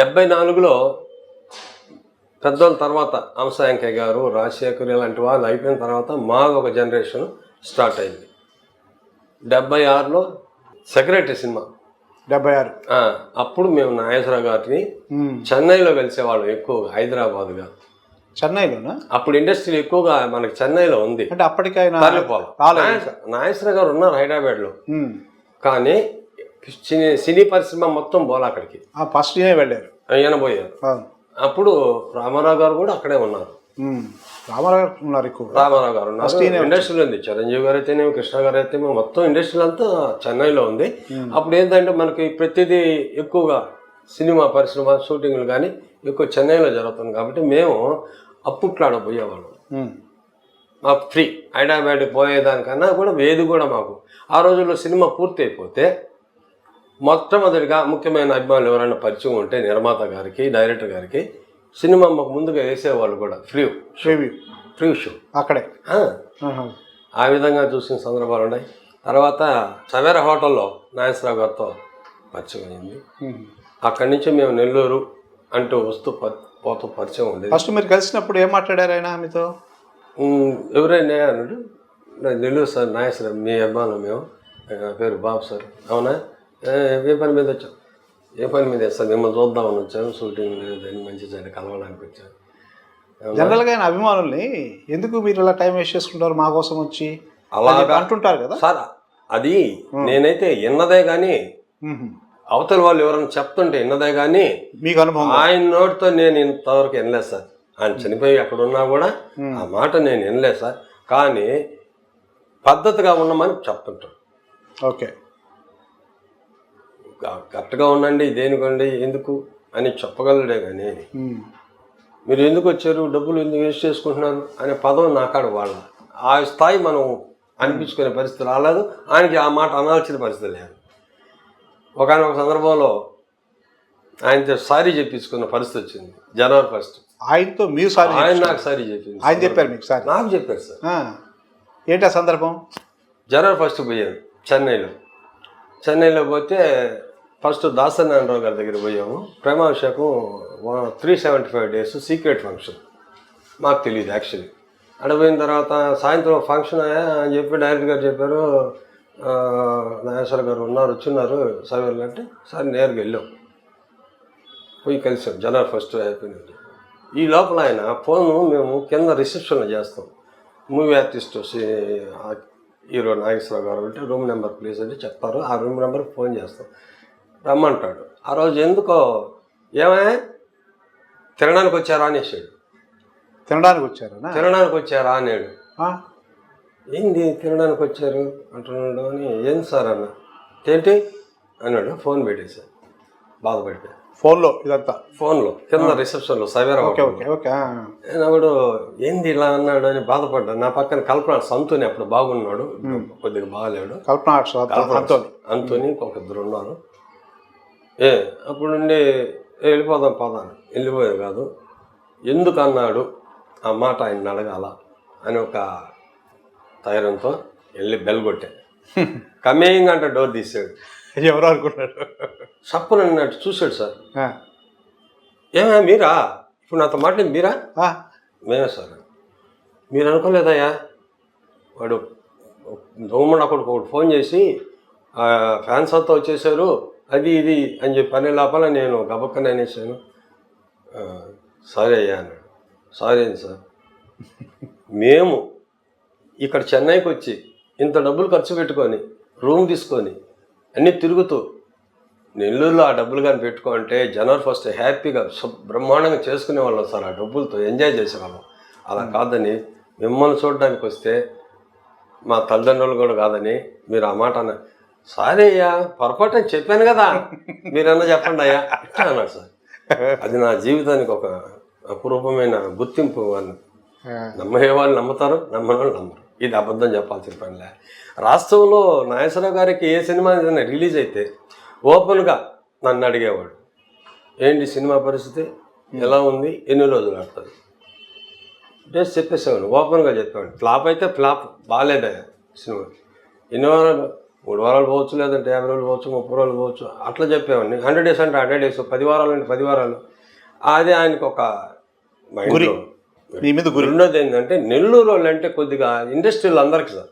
74లో పెద్దల తర్వాత అంశాంకయ్య గారు, రాజశేఖర్ ఇలాంటి వాళ్ళు అయిపోయిన తర్వాత మా ఒక జనరేషన్ స్టార్ట్ అయింది. 76లో సెక్రటరీ సినిమా 76. అప్పుడు మేము నాగేశ్వరరావు గారిని చెన్నైలో కలిసేవాళ్ళం ఎక్కువగా, హైదరాబాద్గా. చెన్నైలోనా? అప్పుడు ఇండస్ట్రీ ఎక్కువగా మనకి చెన్నైలో ఉంది. అంటే అప్పటికి ఆయన నాగేశ్వరరావు గారు ఉన్నారు హైదరాబాద్లో, కానీ సినీ పరిశ్రమ మొత్తం పోలే అక్కడికి. ఫస్ట్ వెళ్ళారు, ఈయన పోయారు. అప్పుడు రామారావు గారు కూడా అక్కడే ఉన్నారు. రామారావు గారు ఉన్నారు ఎక్కువ. రామారావు గారు First ఈయనే ఇండస్ట్రీలో ఉంది. చిరంజీవి గారు అయితేనేమో, కృష్ణ గారు అయితేనేమో, మొత్తం ఇండస్ట్రీలో అంతా చెన్నైలో ఉంది. అప్పుడు ఏంటంటే మనకి ప్రతిదీ ఎక్కువగా సినిమా పరిశ్రమ షూటింగ్లు కానీ ఎక్కువ చెన్నైలో జరుగుతుంది కాబట్టి మేము అప్పుట్లాడ పోయేవాళ్ళం. మాకు ఫ్రీ హైదరాబాద్ పోయేదానికన్నా కూడా వేది కూడా మాకు ఆ రోజుల్లో సినిమా పూర్తి అయిపోతే మొట్టమొదటిగా ముఖ్యమైన అభిమానులు ఎవరైనా పరిచయం ఉంటే నిర్మాత గారికి, డైరెక్టర్ గారికి సినిమా మాకు ముందుగా వేసేవాళ్ళు కూడా ఫ్రీ షో అక్కడే. ఆ విధంగా చూసిన సందర్భాలు ఉన్నాయి. తర్వాత సవేరా హోటల్లో నాగేశ్వరరావు గారితో పరిచయం అయింది. అక్కడి నుంచి మేము నెల్లూరు అంటూ వస్తూ పోతూ పరిచయం ఉండేది. ఫస్ట్ మీరు కలిసినప్పుడు ఏం మాట్లాడారు ఆయన మీతో? ఎవరైనా అన్నాడు, నెల్లూరు సార్ నాగేశ్వరరావు మీ అభిమానం మేము, నా పేరు బాబు సార్. అవునా, ఏ పని మీద వచ్చాం? ఏ పని మీద సార్ మిమ్మల్ని చూద్దామని వచ్చాను, షూటింగ్ లేదని మంచి చెడ్డ కలవడానికి వచ్చాను. జనరల్గా ఆయన అభిమానుల్ని ఎందుకు మీరు ఇలా టైం వేస్ట్ చేసుకుంటారు మా కోసం వచ్చి అలా అంటుంటారు కదా సార్. అది నేనైతే విన్నదే కానీ అవతల వాళ్ళు ఎవరైనా చెప్తుంటే విన్నదే కానీ మీకు అనుభవం ఆయన నోటితో నేను ఇంతవరకు వినలేదు సార్. ఆయన చనిపోయి అక్కడ ఉన్నా కూడా ఆ మాట నేను వినలేదు సార్. కానీ పద్ధతిగా ఉన్నామని చెప్తుంటాను. ఓకే, కరెక్ట్గా ఉండండి, దేనికండి, ఎందుకు అని చెప్పగలడే కానీ మీరు ఎందుకు వచ్చారు, డబ్బులు ఎందుకు వేస్ట్ చేసుకుంటున్నారు అనే పదం నాకాడు వాళ్ళ ఆ స్థాయి మనం అనిపించుకునే పరిస్థితి రాలేదు. ఆయనకి ఆ మాట అనాల్సిన పరిస్థితి లేదు. ఒకనొక సందర్భంలో ఆయనతో సారీ చెప్పించుకున్న పరిస్థితి వచ్చింది జనవరి 1. ఆయనతో మీరు సారీ? ఆయన నాకు సారీ చెప్పింది. ఆయన చెప్పారు మీకు సారీ? నాకు చెప్పారు సార్. ఏంటి ఆ సందర్భం? జనవరి 1 పోయాను చెన్నైలో పోతే ఫస్ట్ దాసనారాయణరావు గారి దగ్గర పోయాము. ప్రేమాభిషేకం 375 days సీక్రెట్ ఫంక్షన్, మాకు తెలియదు యాక్చువల్లీ. అడిపోయిన తర్వాత సాయంత్రం ఫంక్షన్ అని చెప్పి డైరెక్టర్ గారు చెప్పారు, నాగేశ్వర గారు వచ్చున్నారు సర్వేలు అంటే సార్ నేరుగా వెళ్ళాం, పోయి కలిసాం. జనవరి 1 అయిపోయింది. ఈ లోపల ఆయన ఫోను మేము కింద రిసెప్షన్లో చేస్తాం. మూవీ ఆర్టిస్ట్ హీరో నాగేశ్వర గారు అంటే రూమ్ నెంబర్ ప్లీజ్ అంటే చెప్తారు. ఆ రూమ్ నెంబర్కి ఫోన్ చేస్తాం, రమ్మంటాడు. ఆ రోజు ఎందుకో ఏమైనా తినడానికి వచ్చారా అనేసాడు. తినడానికి వచ్చారా అన్నాడు. ఏంది తినడానికి వచ్చారు అంటున్నాడు అని. ఏం సార్ అన్న, ఏంటి అన్నాడు. ఫోన్ పెట్టేశాడు, బాధపడిపోయాడు. ఫోన్లో కింద రిసెప్షన్లో సవేరా. అప్పుడు ఏంది ఇలా అన్నాడు అని బాధపడ్డాడు. నా పక్కన కల్పన సంతుని అప్పుడు బాగున్నాడు, కొద్దిగా బాగాలేడు. అంతుని ఒక ఇద్దరు ఉన్నారు. అప్పుడు నుండి వెళ్ళిపోదాం పదాను. వెళ్ళిపోయేది కాదు, ఎందుకు అన్నాడు ఆ మాట ఆయన అడగాల అని ఒక ధైర్యంతో వెళ్ళి బెల్ కొట్టాడు. కమింగ్ అంటే డోర్ తీసాడు. ఎవరు అనుకున్నాడు? సప్పని అన్నట్టు చూశాడు సార్. ఏమా మీరా, ఇప్పుడు నాతో మాట్లాడింది మీరా? మేమే సార్. మీరు అనుకోలేదయ్యా, వాడు దోమడు అక్కడికి ఒకటి ఫోన్ చేసి ఫ్యాన్స్ అంతా వచ్చేసారు అది ఇది అని చెప్పి అనే లోపల నేను గబక్కన అనేసాను. సారీ అయ్యా అన్నాడు. సారీ ఏంటి సార్, మేము ఇక్కడ చెన్నైకి వచ్చి ఇంత డబ్బులు ఖర్చు పెట్టుకొని రూమ్ తీసుకొని అన్నీ తిరుగుతూ నెల్లూరులో ఆ డబ్బులు కానీ పెట్టుకుంటే జనవరి 1 హ్యాపీగా బ్రహ్మాండంగా చేసుకునే వాళ్ళం సార్. ఆ డబ్బులతో ఎంజాయ్ చేసేవాళ్ళం. అలా కాదని మిమ్మల్ని చూడడానికి వస్తే మా తల్లిదండ్రులు కూడా కాదని మీరు ఆ మాట అన్న. సారీ అయ్యా, పొరపాటు అని చెప్పాను కదా, మీరన్నా చెప్పండి అయ్యా అన్నాడు సార్. అది నా జీవితానికి ఒక అపురూపమైన గుర్తింపు. వాళ్ళు నమ్మే వాళ్ళు నమ్ముతారు, నమ్మని వాళ్ళు నమ్మరు. ఇది అబద్ధం చెప్పాల్సిన పనిలే. రాష్ట్రంలో నాగేశ్వరరావు గారికి ఏ సినిమా రిలీజ్ అయితే ఓపెన్గా నన్ను అడిగేవాడు, ఏంటి సినిమా పరిస్థితి ఎలా ఉంది, ఎన్ని రోజులు ఆడుతుంది డేస్ చెప్పేసేవాడు. ఓపెన్గా చెప్పేవాడు. ఫ్లాప్ అయితే ఫ్లాప్, బాగాలేదా సినిమా, ఎన్ని వారాలు, 3 వారాలు పోవచ్చు, లేదంటే 50 రోజులు పోవచ్చు, 30 రోజులు పోవచ్చు, అట్లా చెప్పేవాడిని. 100 days అంటే 100 days, 10 వారాలు అంటే 10 వారాలు. అది ఆయనకు ఒక మైండ్లో. రెండోది ఏంటంటే నెల్లూరు వాళ్ళు అంటే కొద్దిగా ఇండస్ట్రీలో అందరికి సార్,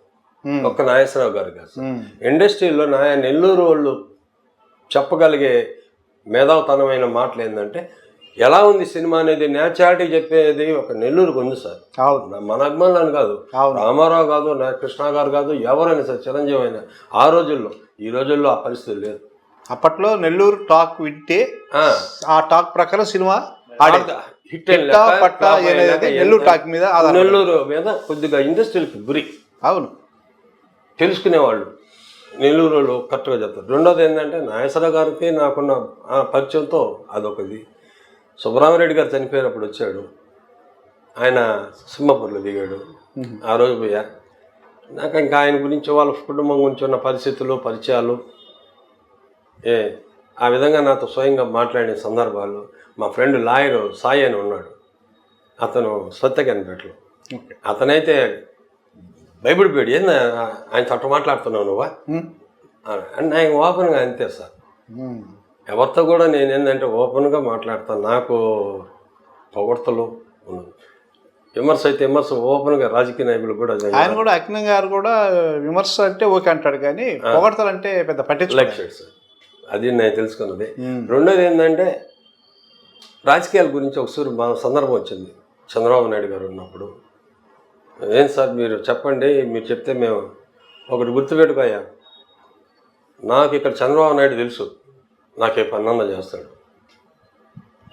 ఒక్క నాగేశ్వరరావు గారు కాదు సార్, ఇండస్ట్రీలో నెల్లూరు వాళ్ళు చెప్పగలిగే మేధావతనమైన మాటలు ఏంటంటే ఎలా ఉంది సినిమా అనేది నేచురాలిటీ చెప్పేది ఒక నెల్లూరుకు ఉంది సార్. మన అభిమానులు కాదు, రామారావు కాదు, కృష్ణ గారు కాదు, ఎవరైనా సార్, చిరంజీవి అయినా. ఆ రోజుల్లో, ఈ రోజుల్లో ఆ పరిస్థితి లేదు. అప్పట్లో నెల్లూరు టాక్ వింటే ఆ టాక్ ప్రకారం సినిమా హిట్ అయిన హిట్టా లెక్క, పట్టా ఫ్లాప్ అయిన అనేది లెక్క, నెల్లూరు టాక్ మీద ఆధారపడి. నెల్లూరు మీద కొద్దిగా ఇండస్ట్రీలకు గురి అవును. తెలుసుకునేవాళ్ళు నెల్లూరు వాళ్ళు కరెక్ట్గా చెప్తారు. రెండోది ఏంటంటే నాగేశ్వరరావు గారికి నాకున్న ఆ పరిచయంతో అదొకది. సుబ్రహ్మరెడ్డి గారు చనిపోయినప్పుడు వచ్చాడు, ఆయన సింహపూర్లో దిగాడు. ఆ రోజు పోయా. నాకు ఇంకా ఆయన గురించి వాళ్ళ కుటుంబం గురించి ఉన్న పరిస్థితులు పరిచయాలు ఆ విధంగా నాతో స్వయంగా మాట్లాడిన సందర్భాలు. మా ఫ్రెండ్ లాయరు సాయి అని ఉన్నాడు, అతను సత్యకన్పేటలో. అతనైతే భయపడిపోయాడు, ఏంది ఆయన తట్టు మాట్లాడుతున్నావు నువ్వా అని. ఆయన ఓపెన్గా అంతే సార్, ఎవరితో కూడా నేను ఏంటంటే ఓపెన్గా మాట్లాడతాను. నాకు పొగడ్తలు ఉన్నది, విమర్శ అయితే విమర్శ ఓపెన్గా. రాజకీయ నాయకులు కూడా ఆయన కూడా అక్కినే గారు కూడా విమర్శ అంటే ఓకే అంటాడు, కానీ పొగడతలు అంటే పెద్ద పట్టించుకోలేదు సార్. అది నేను తెలుసుకున్నది. రెండోది ఏంటంటే రాజకీయాల గురించి ఒకసారి మా సందర్భం వచ్చింది, చంద్రబాబు నాయుడు గారు ఉన్నప్పుడు. ఏం సార్ మీరు చెప్పండి, మీరు చెప్తే మేము ఒకటి గుర్తుపెట్టుకోయా, నాకు ఇక్కడ చంద్రబాబు నాయుడు తెలుసు, నాకే పన్నంద చేస్తాడు.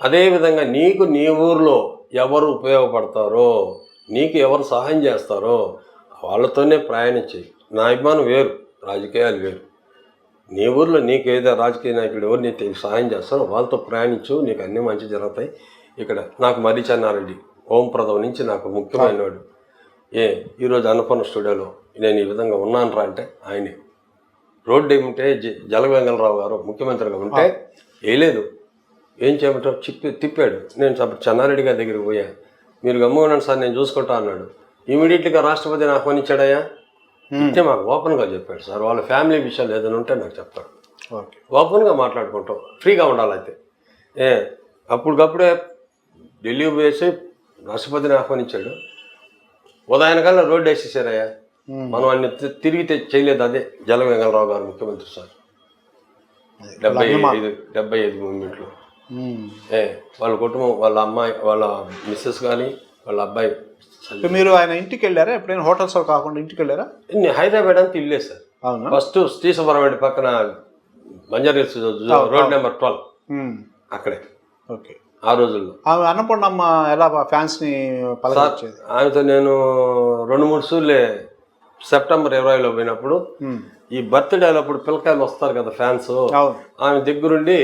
అదేవిధంగా నీకు నీ ఊర్లో ఎవరు ఉపయోగపడతారో, నీకు ఎవరు సహాయం చేస్తారో వాళ్ళతోనే ప్రయాణించేయి. నా అభిమానం వేరు, రాజకీయాలు వేరు. నీ ఊర్లో నీకు ఏదో రాజకీయ నాయకుడు ఎవరు నీకు సహాయం చేస్తారో వాళ్ళతో ప్రయాణించు, నీకు అన్నీ మంచి జరుగుతాయి. ఇక్కడ నాకు మర్రి చెన్నారెడ్డి ఓంప్రదం నుంచి నాకు ముఖ్యమైనవాడు. ఈరోజు అన్నపూర్ణ స్టూడియోలో నేను ఈ విధంగా ఉన్నాను రా అంటే ఆయనే. రోడ్డు ఏమింటే జలవెంగళరావు గారు ముఖ్యమంత్రిగా ఉంటే వేయలేదు, ఏం చేయమంటారు తిప్పాడు. నేను అప్పుడు చెన్నారెడ్డి గారి దగ్గరికి పోయా, మీరు గమ్మున్నాను సార్ నేను చూసుకుంటా అన్నాడు. ఇమీడియట్గా రాష్ట్రపతిని ఆహ్వానించాడయ్యా. అంటే మాకు ఓపెన్గా చెప్పాడు సార్, వాళ్ళ ఫ్యామిలీ విషయాలు ఏదైనా ఉంటే నాకు చెప్తాడు. ఓపెన్గా మాట్లాడుకుంటాం, ఫ్రీగా ఉండాలైతే. అప్పటికప్పుడే ఢిల్లీ పోయేసి రాష్ట్రపతిని ఆహ్వానించాడు. ఉదయానికల్లా రోడ్డు వేసేసారయ్యా. మనం అన్ని తిరిగితే చేయలేదు. అదే జలవెంగళరావు గారు ముఖ్యమంత్రి సార్, 75 మూమెంట్లో. వాళ్ళ కుటుంబం, వాళ్ళ అమ్మాయి, వాళ్ళ మిస్సెస్ కానీ వాళ్ళ అబ్బాయి. మీరు ఆయన ఇంటికి వెళ్ళారా ఎప్పుడైనా? హోటల్స్ కాకుండా ఇంటికి వెళ్ళారా? హైదరాబాద్ అంతా ఇల్లే సార్. ఫస్ట్ శ్రీ సుబ్రహ్మణ్యం పక్కన బంజారా హిల్స్ రోడ్ నెంబర్ 12 అక్కడే. ఓకే. ఆ రోజుల్లో ఆమె అన్నపూర్ణమ్మ ఎలా ఫ్యాన్స్ ని పలకరించేది? ఆమెతో నేను 2-3 సార్లే సెప్టెంబర్ 20లో పోయినప్పుడు, ఈ బర్త్డేలు అప్పుడు పిల్లకాయలు వస్తారు కదా ఫ్యాన్స్, ఆమె దగ్గరుండి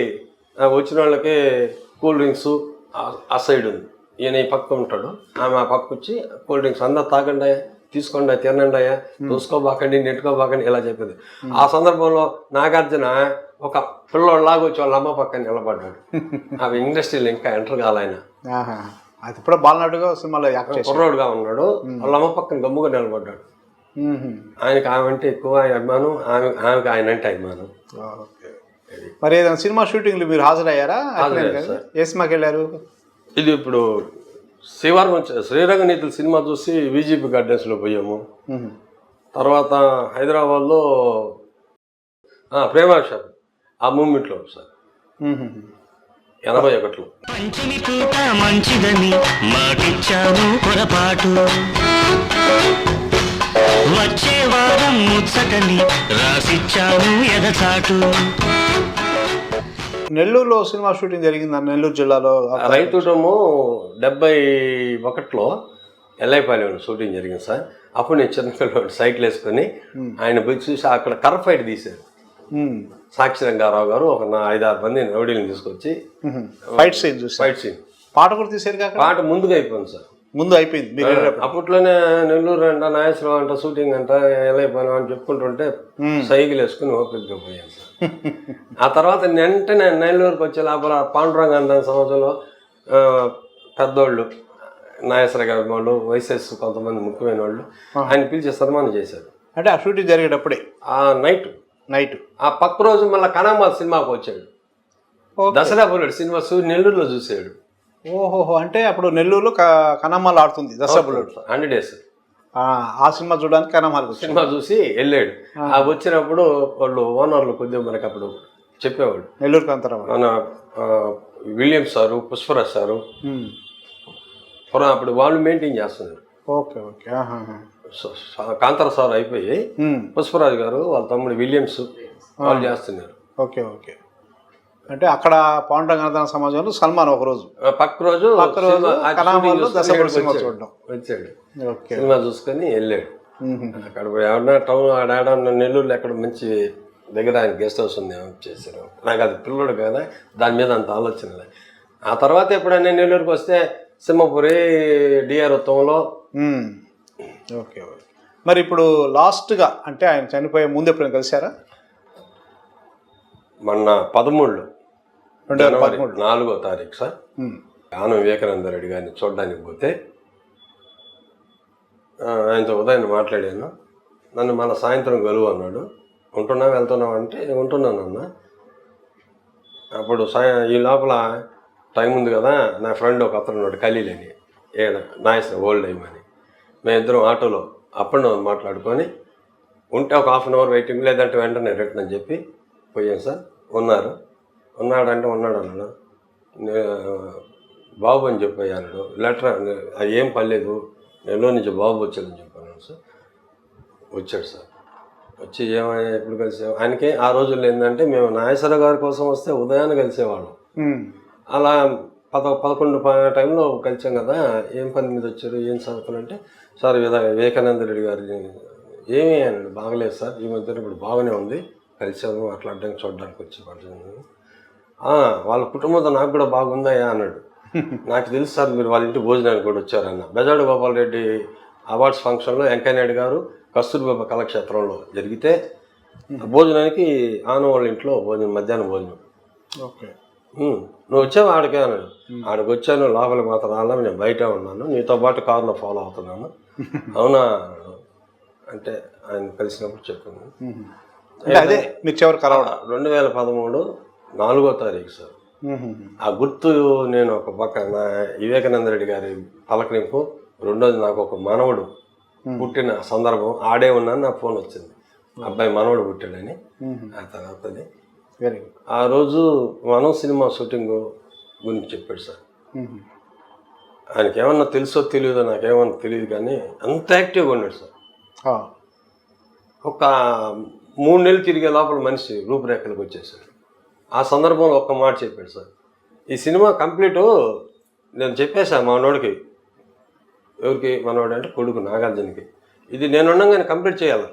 వచ్చిన వాళ్ళకి కూల్ డ్రింక్స్ ఆ సైడ్ ఉంది, ఈయన ఈ పక్క ఉంటాడు, ఆమె ఆ పక్క వచ్చి కూల్ డ్రింక్స్ అందరు తాగండి, తీసుకోండి, తినండి అయ్యా, చూసుకోబాకండి, నెట్టుకోబాకండి ఇలా చెప్పేది. ఆ సందర్భంలో నాగార్జున ఒక పిల్లోళ్ళలాగా వచ్చి వాళ్ళ అమ్మ పక్కన నిలబడ్డాడు. అవి ఇండస్ట్రీలో ఇంకా ఎంటర్ కాలయన, అది కూడా బాలనాడుగా సినిమాలో కుర్రోడుగా ఉన్నాడు. వాళ్ళ అమ్మ పక్కన గమ్ముగా నిలబడ్డాడు. ఆయనకి ఆమె అంటే ఎక్కువ అభిమానం, ఆమెకి ఆయన అంటే అభిమానం. మరి ఏదైనా సినిమా షూటింగ్లు మీరు హాజరయ్యారా? ఏ సినిమాకి వెళ్ళారు? ఇది ఇప్పుడు శ్రీరంగ నీతులు సినిమా చూసి విజిపి గార్డెన్స్లో పోయాము. తర్వాత హైదరాబాద్లో ప్రేమ షాప్ ఆ మూమెంట్లో సార్ 81లో. పంచమి పూట మంచిదని మాటిచ్చాను పొరపాటు, వచ్చే వారం ముచ్చటని రాసిచ్చాను ఎదచాటు. నెల్లూరులో సినిమా షూటింగ్ జరిగింది, నెల్లూరు జిల్లాలో. రైతుటము 71లో ఎల్ఐపాలెంలో షూటింగ్ జరిగింది సార్. అప్పుడు నేను చిన్నపిల్లవాడు సైకిల్ వేసుకొని ఆయన పోయి చూసి అక్కడ కర్ ఫైట్ తీశారు. సాక్షి రంగారావు గారు ఒక 5-6 మంది రౌడీలను తీసుకొచ్చి ఫైట్ సీన్ పాట కూడా తీశారు కాక. పాట ముందుగా అయిపోయింది సార్, ముందు అయిపోయింది. అప్పట్లోనే నెల్లూరు అంట, నాగేశ్వరరావు అంట, షూటింగ్ అంట, ఎల్ఐపాలెం అని చెప్పుకుంటుంటే సైకిల్ వేసుకుని ఓపికగా పోయాను సార్. ఆ తర్వాత వెంటనే నెల్లూరుకి వచ్చే లోపల పాండురంగ అంత సంవత్సరంలో పెద్దోళ్ళు, నాగేశ్వర గారి వాళ్ళు, వైసెస్ కొంతమంది ముఖ్యమైన వాళ్ళు ఆయన పిలిచి సన్మానం చేశారు. అంటే ఆ షూటింగ్ జరిగేటప్పుడే ఆ నైట్ ఆ పక్క రోజు మళ్ళీ కనామాల్ సినిమాకి వచ్చాడు. దసరా బుల్లెట్ సినిమా నెల్లూరులో చూసాడు. ఓహోహో, అంటే అప్పుడు నెల్లూరులో కనమ్మాలు ఆడుతుంది దసరా బుల్లెట్ 100 days. ఆ సినిమా చూడడానికి కనమ్మాలు సినిమా చూసి వెళ్ళాడు. ఆ వచ్చినప్పుడు వాళ్ళు ఓనర్లు కొద్దిగా మనకి అప్పుడు చెప్పేవాడు, నెల్లూరు కాంతారావు మన విలియమ్స్ సారు, పుష్పరాజ్ సారు, అప్పుడు వాళ్ళు మెయింటైన్ చేస్తున్నారు. Okay okay. కాంతారావు సార్ అయిపోయి పుష్పరాజు గారు వాళ్ళ తమ్ముడు విలియమ్స్ వాళ్ళు చేస్తున్నారు. Okay okay. అంటే అక్కడ పవన్ రంగనాథన్ సమాజంలో సల్మాన్ ఒకరోజు పక్క రోజు కనామాల్లో దశపడి సినిమా చూడడం వచ్చాడు. ఓకే. సినిమా చూసుకొని వెళ్ళాడు. అక్కడ ఎవరన్నా టౌన్ ఆడ నెల్లూరులో ఎక్కడ మంచి దగ్గర ఆయన గెస్ట్ హౌస్ ఉంది చేశారు. నాకు అది పిల్లడు కదా, దాని మీద అంత ఆలోచన లేదు. ఆ తర్వాత ఎప్పుడైనా నెల్లూరుకి వస్తే సింహపురి డిఆర్ ఉత్తమంలో. ఓకే. మరి ఇప్పుడు లాస్ట్గా అంటే ఆయన చనిపోయే ముందు ఎప్పుడైనా కలిశారా? మొన్న 13 జనవరి 2013 4వ తారీఖు సార్, ఆనం వివేకానంద రెడ్డి గారిని చూడడానికి పోతే ఆయనతో ఉదయం మాట్లాడాను. నన్ను మన సాయంత్రం గలువు అన్నాడు. ఉంటున్నావు వెళ్తున్నావు అంటే ఉంటున్నాను అన్న. అప్పుడు ఈ లోపల టైం ఉంది కదా, నా ఫ్రెండ్ ఒక అతను ఉన్నాడు ఖలీల్ అని, నాయస్ ఓల్డ్ టైం అని, మేమిద్దరం ఆటోలో అప్ అండ్ డౌన్ మాట్లాడుకొని ఉంటే ఒక హాఫ్ అన్ అవర్ వెయిటింగ్, లేదంటే వెంటనే రిటర్న్ అని చెప్పి పోయాం సార్. ఉన్నాడంటే ఉన్నాడు అన్నాడు. బాబు అని చెప్పి అన్నాడు. లెటర్ అది ఏం పర్లేదు, నెల్లూరు నుంచి బాబు వచ్చాడని చెప్పాను సార్. వచ్చాడు సార్. వచ్చి ఏమైనా ఎప్పుడు కలిసాము ఆయనకి ఆ రోజుల్లో ఏంటంటే మేము నాగేశ్వర గారి కోసం వస్తే ఉదయాన్నే కలిసేవాళ్ళం. అలా 11 టైంలో కలిసాం కదా. ఏం పని మీద వచ్చారు, ఏం సంగతులు అంటే, సార్ వివేకానంద రెడ్డి గారి ఏమీ అన్నాడు. బాగలేదు సార్, ఈ మధ్యన ఇప్పుడు బాగానే ఉంది, కలిసాము, మాట్లాడడానికి చూడడానికి వచ్చి వాళ్ళ కుటుంబంతో నాకు కూడా బాగుందయ్యా అన్నాడు. నాకు తెలుసు సార్, మీరు వాళ్ళ ఇంటి భోజనానికి కూడా వచ్చారన్న. బెజాడు గోపాల్ రెడ్డి అవార్డ్స్ ఫంక్షన్లో వెంకయ్య నాయుడు గారు కస్తూర్బాబా కళాక్షేత్రంలో జరిగితే భోజనానికి ఆనం వాళ్ళ ఇంట్లో మధ్యాహ్నం భోజనం. ఓకే. నువ్వు వచ్చావు ఆడికే అన్నాడు. ఆడికి వచ్చాను, లోపలికి మాత్రం రాలా, నేను బయట ఉన్నాను, నీతో పాటు కారులో ఫాలో అవుతున్నాను. అవునా అంటే ఆయన కలిసినప్పుడు చెప్పాను. అదే మీకు చివరి కలవడం 2013 4వ తారీఖు సార్. ఆ గుర్తు నేను ఒక పక్క నా వివేకానంద రెడ్డి గారి పలకరింపు, రెండోది నాకు ఒక మనవడు పుట్టిన సందర్భం, ఆడే ఉన్నాను, నా ఫోన్ వచ్చింది, అబ్బాయి మనవడు పుట్టాడని. ఆ తర్వాతది వెరీ గుడ్. ఆ రోజు మనం సినిమా షూటింగ్ గురించి చెప్పాడు సార్. ఆయనకి ఏమన్నా తెలుసో తెలియదో నాకేమన్నా తెలియదు, కానీ అంత యాక్టివ్గా ఉన్నాడు సార్. ఒక 3 నెలలు తిరిగే లోపల మనిషి రూపురేఖలకు వచ్చేసాడు. ఆ సందర్భంలో ఒక్క మాట చెప్పాడు సార్, ఈ సినిమా కంప్లీట్ నేను చెప్పేశాను మనోడికి. ఎవరికి? మనోడు అంటే కొడుకు నాగార్జునకి. ఇది నేను ఉండగానే కంప్లీట్ చేయాలి,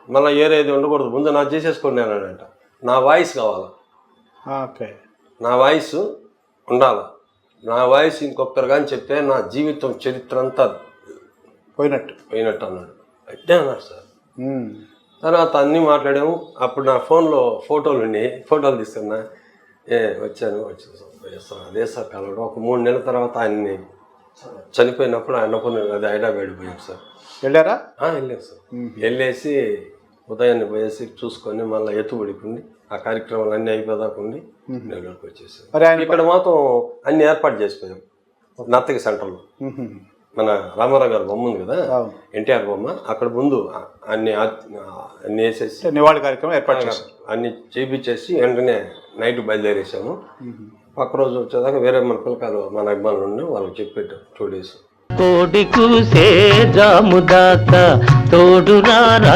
మళ్ళీ ఏరేది ఉండకూడదు, ముందు నా చేసేసుకోండి అన్నాడంట. నా వాయిస్ కావాలా, నా వాయిస్ ఉండాలా, నా వాయిస్ ఇంకొకరు కానీ చెప్తే నా జీవితం చరిత్ర అంతా పోయినట్టు అన్నాడు. అంటే అన్నాడు సార్. తర్వాత అన్నీ మాట్లాడాము. అప్పుడు నా ఫోన్లో ఫోటోలు తీసుకున్నా. వచ్చాను అదే సార్ కలవడం. ఒక 3 నెలల తర్వాత ఆయన్ని చనిపోయినప్పుడు అన్నపూర్ణ అది హైదరాబాద్ పోయాం సార్. వెళ్ళారా? వెళ్ళాం సార్. వెళ్ళేసి ఉదయాన్నే పోయేసి చూసుకొని మళ్ళీ ఎత్తుబడికుండి ఆ కార్యక్రమాలు అన్నీ అయిపోదాకుండి నెల్లూరుకి వచ్చేసాం. ఇక్కడ మాత్రం అన్ని ఏర్పాటు చేసిపోయాం నర్తకి సెంటర్లో. మన రామారావు గారి బొమ్మ ఉంది కదా, ఎన్టీఆర్ బొమ్మ, అక్కడ ముందు అన్ని వేసేసి నివాళి కార్యక్రమం ఏర్పాటు చేశారు. అన్ని చేపించేసి వెంటనే నైట్ బయలుదేరేసాము. పక్క రోజు వచ్చేదాకా వేరే మన పిల్లకాయలు మన అభిమానులు ఉండి వాళ్ళకి చెప్పేట్టు 2 days. కోడి కూసే జాముదాత తోడురారా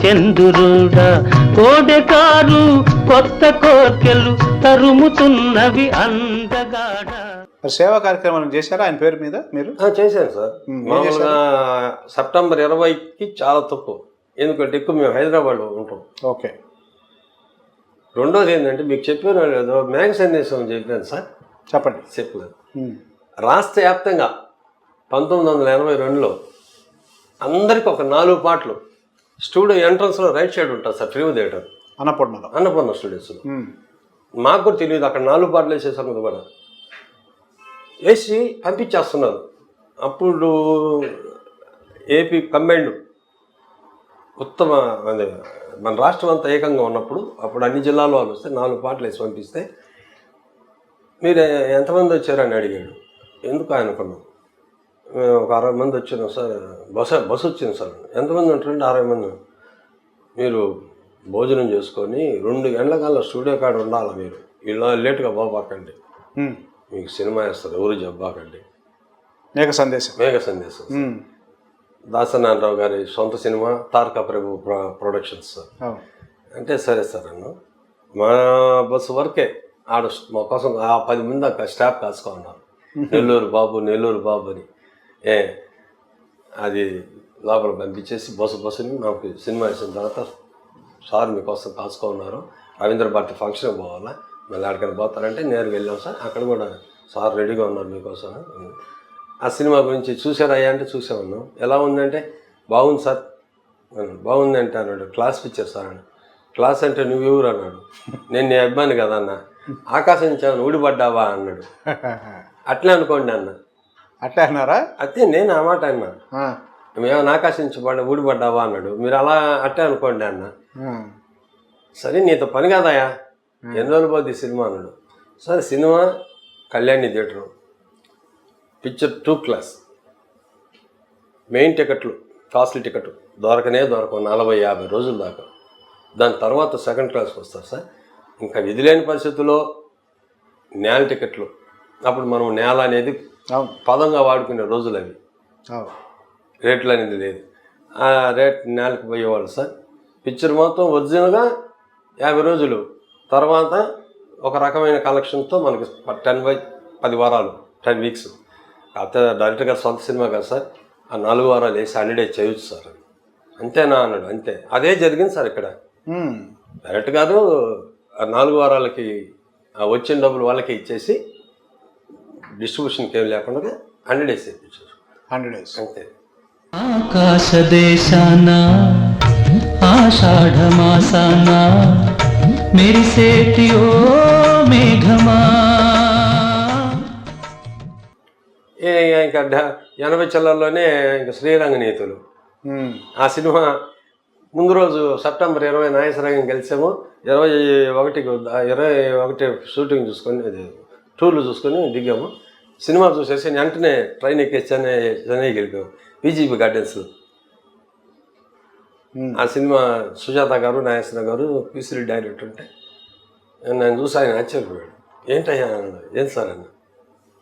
చంద్రుడా, కోడెకారు కొత్త కోర్కెలు తరుముతున్నవి అందగాడ. సేవా కార్యక్రమాలు చేశారా ఆయన పేరు మీద మీరు? చేశాను సార్. మామూలుగా సెప్టెంబర్ 20కి చాలా తక్కువ, ఎందుకంటే ఎక్కువ మేము హైదరాబాద్లో ఉంటాం. ఓకే. రెండోది ఏంటంటే మీకు చెప్పాను లేదో, మేఘ సందేశం చెప్పాను సార్. చెప్పండి. చెప్పలేదు. రాష్ట్ర వ్యాప్తంగా 1982లో అందరికి ఒక 4 పాటలు స్టూడియో ఎంట్రన్స్లో రైట్ సైడ్ ఉంటుంది సార్, ఫిల్మ్ థియేటర్ అన్నపూర్ణ స్టూడియోస్లో. మాకు కూడా తెలియదు అక్కడ 4 పాటలు వేసేసాము కూడా, వేసి పంపించేస్తున్నారు. అప్పుడు ఏపీ కంబైండ్ ఉత్తమ అదే మన రాష్ట్రం అంతా ఏకంగా ఉన్నప్పుడు, అప్పుడు అన్ని జిల్లాల వాళ్ళు వస్తే 4 పాటలు వేసి పంపిస్తే, మీరు ఎంతమంది వచ్చారని అడిగాడు. ఎందుకు అనుకున్నాం, మేము ఒక 60 మంది వచ్చినాం సార్. బస్సు వచ్చింది సార్. ఎంతమంది ఉంటారంటే 60 మంది. మీరు భోజనం చేసుకొని 2 గంటల కల్లా స్టూడియో కాడ ఉండాలి, మీరు ఇలా లేటుగా పోబాకండి, మీకు సినిమా వేస్తారు, ఎవరు చెప్పాకండి. మేఘ సందేశం దాసనారాయణరావు గారి సొంత సినిమా, తారక ప్రభు ప్రొడక్షన్స్ సార్. అంటే సరే సార్ అన్న. మా బస్సు వరకే ఆడ మా కోసం ఆ 10 మంది అక్కడ స్టాఫ్ కాసుకో ఉన్నారు. నెల్లూరు బాబు అని అది లోపల పంపించేసి బస్సుని నాకు సినిమా వేసిన తర్వాత సార్ మీకోసం కాసుకో ఉన్నారు, రవీంద్ర భారతి ఫంక్షన్కి పోవాలా, మళ్ళీ ఎక్కడికైనా పోతారంటే నేరుగా వెళ్ళాం సార్. అక్కడ కూడా సార్ రెడీగా ఉన్నారు మీకోసం. ఆ సినిమా గురించి చూసారయ్యా అంటే చూసామన్నాం. ఎలా ఉందంటే బాగుంది సార్, బాగుంది అంటే అన్నాడు. క్లాస్ పిక్చర్ సార్ అన్నాడు. క్లాస్ అంటే నువ్వు ఎవరు అన్నాడు. నేను నీ అభిమాని కదా అన్న. ఆకాశం నుంచి ఏమైనా ఊడిపడ్డావా అన్నాడు. అట్లా అనుకోండి అన్న. అట్లా అన్నారా? అయితే నేను ఆ మాట అన్నా, మేమేమైనా ఆకాశం నుంచి ఊడిపడ్డావా అన్నాడు. మీరు అలా అట్టే అనుకోండి అన్న. సరే నీతో పని కాదయా, ఎన్ని రోజులు పోద్ది సినిమా అన్నాడు. సరే cinema Kalyani theatre, picture 2 class, main టికెట్లు కాస్ట్లీ టికెట్ దొరకవు 40-50 రోజుల దాకా. దాని తర్వాత 2nd క్లాస్కి వస్తారు సార్. ఇంకా విధి లేని పరిస్థితుల్లో నేల టికెట్లు, అప్పుడు మనం నేల అనేది పదంగా వాడుకునే రోజులు అవి, రేట్లు అనేది లేదు. ఆ రేట్ నేలకు పోయేవాళ్ళు సార్. పిక్చర్ మొత్తం ఒరిజినల్గా 50 రోజులు తర్వాత ఒక రకమైన కలెక్షన్తో మనకి 10 వారాలు 10 వీక్స్. కాకపోతే డైరెక్టర్ గారు సొంత సినిమా కదా సార్, ఆ 4 వారాలు వేసి 100 days చేయొచ్చు సార్. అంతేనా అన్నాడు. అంతే, అదే జరిగింది సార్ ఇక్కడ. డైరెక్టర్ గారు 4 వారాలకి వచ్చిన డబ్బులు వాళ్ళకి ఇచ్చేసి డిస్ట్రిబ్యూషన్కి ఏం లేకుండా 100 days చేయించారు. 100 days అంతే. ఆకాశ దేశాన ఆషాఢమాసాన మెరిసేటి ఓ మేఘమా. ఇంకా 80 చిల్లర్లోనే ఇంకా శ్రీరంగ నీతులు ఆ సినిమా ముందు రోజు సెప్టెంబర్ 20 నాగేశ్వరరావు కలిసాము. 21 షూటింగ్ చూసుకొని అది టూర్లు చూసుకొని దిగాము. సినిమా చూసేసి వెంటనే ట్రైన్ ఎక్కేసి చెన్నైకి వెళ్ళిపోయాము. బీజీపీ గార్డెన్స్లో ఆ సినిమా సుజాత గారు, నాగేశ్వరరావు గారు, పీసీ డైరెక్టర్ ఉంటే నేను చూసి ఆయన ఆశ్చర్యపోయాడు. ఏంటయ్యా అన్నాడు. ఏం సార్ అన్న,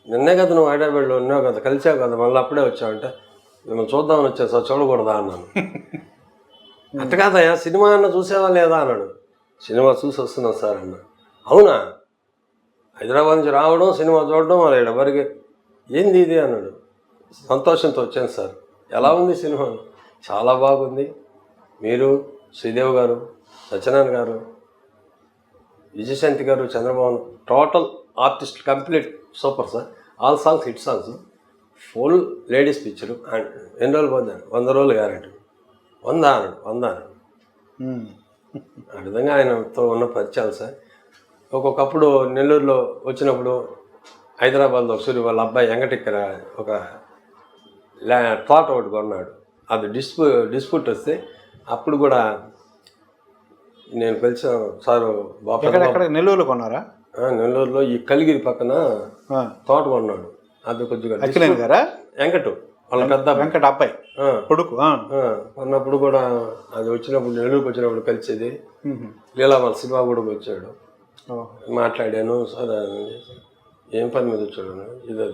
నిన్నే కదా నువ్వు హైదరాబాద్లో ఉన్నావు కదా, కలిసావు కదా, మళ్ళీ అప్పుడే వచ్చావంటే మిమ్మల్ని చూద్దామని వచ్చాను సార్, చూడకూడదా అన్నాను. అంత కాదయ్యా సినిమా అన్న చూసేవా లేదా అన్నాడు. సినిమా చూసి వస్తున్నాం సార్ అన్న. అవునా, హైదరాబాద్ నుంచి రావడం సినిమా చూడడం మరి ఎవరికి ఏంది ఇది అన్నాడు. సంతోషంతో వచ్చాను సార్. ఎలా ఉంది సినిమా? చాలా బాగుంది. మీరు, శ్రీదేవి గారు, సత్యనారాయణ గారు, విజయశాంతి గారు, Chandrababu, total artist complete super sir. All songs hit songs, full ladies picture. And ఎన్ని రోజులు పోతాను? 100 రోజులు గ్యారెంటీ. 100 అన్నాడు. 100 అన్నాడు. ఆ విధంగా ఆయనతో ఉన్న పరిచయాలు సార్. ఒక్కొక్కప్పుడు నెల్లూరులో వచ్చినప్పుడు హైదరాబాద్లో ఒకసారి వాళ్ళ అబ్బాయి వెంకటిక్కర ఒక తోట ఒకటి కొన్నాడు. అది డిస్ప్యూట్ వస్తే అప్పుడు కూడా నేను కలిసాను సారు. నెల్లూరులో కొన్నారా? నెల్లూరులో ఈ కలిగిరి పక్కన తోట కొన్నాడు. అది కొద్దిగా వెంకటు వాళ్ళ పెద్ద వెంకట అబ్బాయి కొడుకు కొన్నప్పుడు కూడా అది వచ్చినప్పుడు నెల్లూరుకి వచ్చినప్పుడు కలిసేది. లీలామల సినిమా కూడా వచ్చాడు, మాట్లాడాను. సార్ ఏం పని మీద వచ్చాడు? ఇదే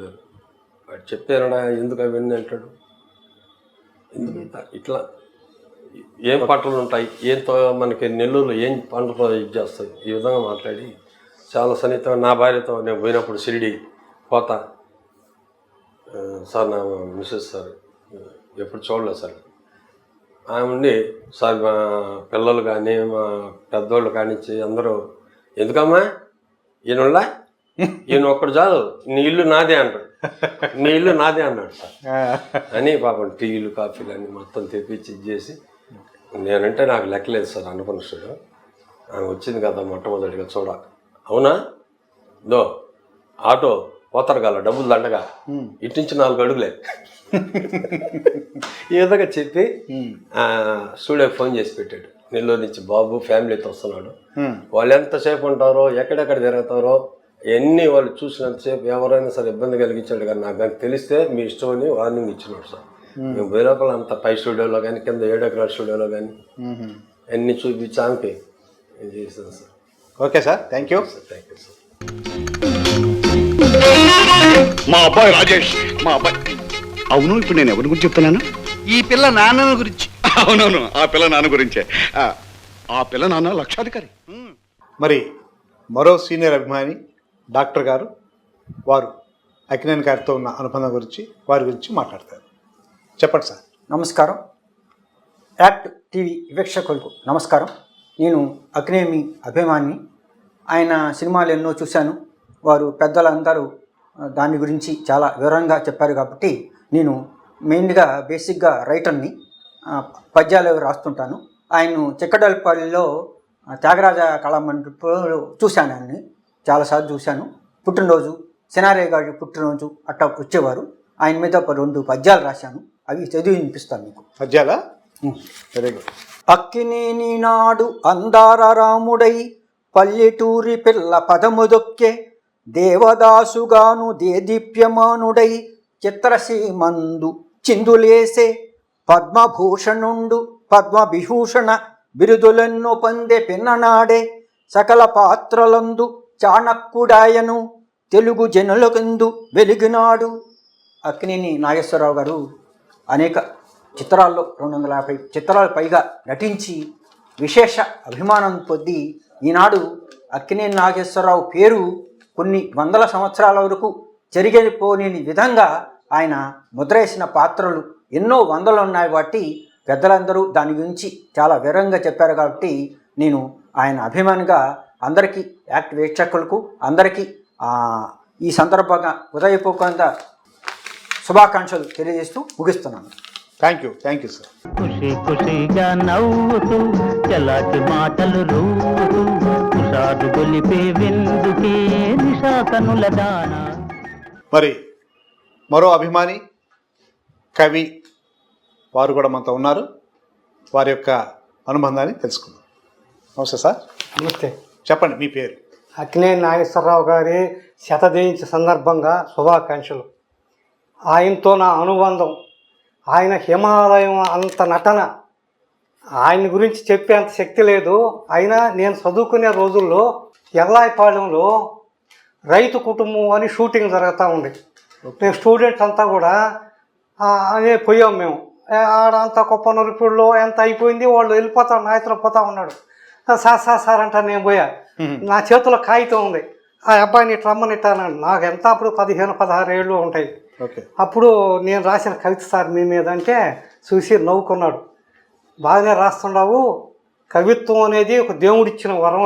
వాడు చెప్పానడా ఎందుకు అవన్నీ అంటాడు. ఎందుకు ఇట్లా ఏం పంటలు ఉంటాయి, ఏంతో మనకి నెల్లూరులో ఏం పంటతో ఇది చేస్తాయి, ఈ విధంగా మాట్లాడి చాలా సన్నిహితంగా. నా భార్యతో నేను పోయినప్పుడు షిరిడి పోతా సార్, నా మిస్సెస్ సార్ ఎప్పుడు చూడలేదు సార్. ఆమె ఉండి సార్ మా పిల్లలు కానీ మా పెద్దోళ్ళు కానిచ్చి అందరూ ఎందుకమ్మా ఈయనలా ఈయన ఒక్కడు చాలు, నీ ఇల్లు నాదే అంటాడు, నీ ఇల్లు నాదే అన్నాడు సార్ అని. పాపం టీలు కాఫీలు అన్నీ మొత్తం తెప్పించి ఇచ్చేసి, నేనంటే నాకు లెక్కలేదు సార్ అన్నపనుషుడు. ఆమె వచ్చింది కదా మొట్టమొదటిగా చూడ. అవునా దో ఆటో పోతారు కదా డబ్బులు దండగా, ఇటు నుంచి 4 అడుగులే ఈ విధంగా చెప్పి స్టూడియోకి ఫోన్ చేసి పెట్టాడు. నెల్లూరు నుంచి బాబు ఫ్యామిలీతో వస్తున్నాడు, వాళ్ళు ఎంతసేపు ఉంటారో ఎక్కడెక్కడ తిరుగుతారో ఎన్ని వాళ్ళు చూసినంతసేపు ఎవరైనా సరే ఇబ్బంది కలిగించాడు కానీ నాకు కానీ తెలిస్తే మీ ఇష్టం అని వార్నింగ్ ఇచ్చినాడు సార్. మేము వేరేపల అంత పై స్టూడియోలో కానీ కింద 7 ఎకరాల స్టూడియోలో కానీ అన్ని చూపించానికి చేస్తాను sir. Okay sir, thank you sir. Thank you sir. మా అబ్బాయి రాజేష్, మా అబ్బాయి. అవును, ఇప్పుడు నేను ఎవరి గురించి చెప్తున్నాను? ఈ పిల్ల నాన్న గురించి. అవునవును, ఆ పిల్ల నాన్న గురించే. ఆ పిల్ల నాన్న లక్షాధికారి. మరి మరో సీనియర్ అభిమాని డాక్టర్ గారు, వారు అక్కినేని గారితో ఉన్న అనుబంధం గురించి, వారి గురించి మాట్లాడతారు. చెప్పండి సార్. నమస్కారం. యాక్ట్ టీవీ వీక్షకులకు నమస్కారం. నేను అక్కినేని అభిమాని. ఆయన సినిమాలు ఎన్నో చూశాను. వారు పెద్దలందరూ దాని గురించి చాలా వివరంగా చెప్పారు కాబట్టి నేను మెయిన్గా బేసిక్గా రైటర్ని, పద్యాలు రాస్తుంటాను. ఆయన చిక్కడపల్లిలో త్యాగరాజ కళామండపంలో చూశాను. ఆయన్ని చాలాసార్లు చూశాను. పుట్టినరోజు, సినారే గారి పుట్టినరోజు అట్టా వచ్చేవారు. ఆయన మీద 2 పద్యాలు రాశాను. అవి చదివి వినిపిస్తాను మీకు. పద్యాలా? Very good. అక్కినేని నాడు అందార రాముడై పల్లెటూరి పిల్ల పదముదొక్కే దేవదాసుగాను దేదీప్యమానుడై చిత్రసీమందు చిందులేసే పద్మభూషణుండు పద్మవిభూషణ బిరుదులెన్నో పొందే పిన్ననాడే సకల పాత్రలందు చాణక్కుడాయను తెలుగు జనులకెందు వెలిగినాడు. అక్కినేని నాగేశ్వరరావు గారు అనేక చిత్రాల్లో 250 చిత్రాలు పైగా నటించి విశేష అభిమానం పొంది ఈనాడు అక్కినేని నాగేశ్వరరావు పేరు కొన్ని వందల సంవత్సరాల వరకు జరిగిపోలేని విధంగా ఆయన ముద్రేసిన పాత్రలు ఎన్నో వందలు ఉన్నాయి. వాటి పెద్దలందరూ దాని గురించి చాలా వివరంగా చెప్పారు కాబట్టి నేను ఆయన అభిమానిగా అందరికీ, యాక్ట్ వీక్షకులకు అందరికీ ఈ సందర్భంగా హృదయపూర్వకంగా శుభాకాంక్షలు తెలియజేస్తూ ముగిస్తున్నాను. Thank you sir. ఖుషి ఖుషిగా నవ్వుతూ చలాకి మాటలు రూతూ కుషాదు గొలిపే విందుకే నిశాకనుల దానా. మరి మరో అభిమాని కవి, వారు కూడా మనతో ఉన్నారు. వారి యొక్క అనుబంధాన్ని తెలుసుకుందాం. నమస్తే సార్. నమస్తే. చెప్పండి మీ పేరు. అక్కినేని నాగేశ్వరరావు గారి శతజయంతి సందర్భంగా శుభాకాంక్షలు. ఆయనతో నా అనుబంధం, ఆయన హిమాలయం అంత నటన, ఆయన గురించి చెప్పేంత శక్తి లేదు. అయినా నేను చదువుకునే రోజుల్లో ఎల్లాయిపాలెంలో రైతు కుటుంబం అని షూటింగ్ జరుగుతూ ఉంది. మేము స్టూడెంట్స్ అంతా కూడా అనే పోయాం. మేము ఆడంతా కొప్పనూరుపూడిలో ఎంత అయిపోయింది, వాళ్ళు వెళ్ళిపోతారు, నాయకులు పోతా ఉన్నాడు. సార్ అంట నేను పోయా. నా చేతిలో కాగితం ఉంది, ఆ అబ్బాయిని ఇట్లా రమ్మనిట్ట అన్నాడు. నాకు ఎంత అప్పుడు 15-16 ఏళ్ళు ఉంటాయి. అప్పుడు నేను రాసిన కవిత సార్ మీ మీద అంటే చూసి నవ్వుకున్నాడు. బాగానే రాస్తున్నావు, కవిత్వం అనేది ఒక దేవుడిచ్చిన వరం,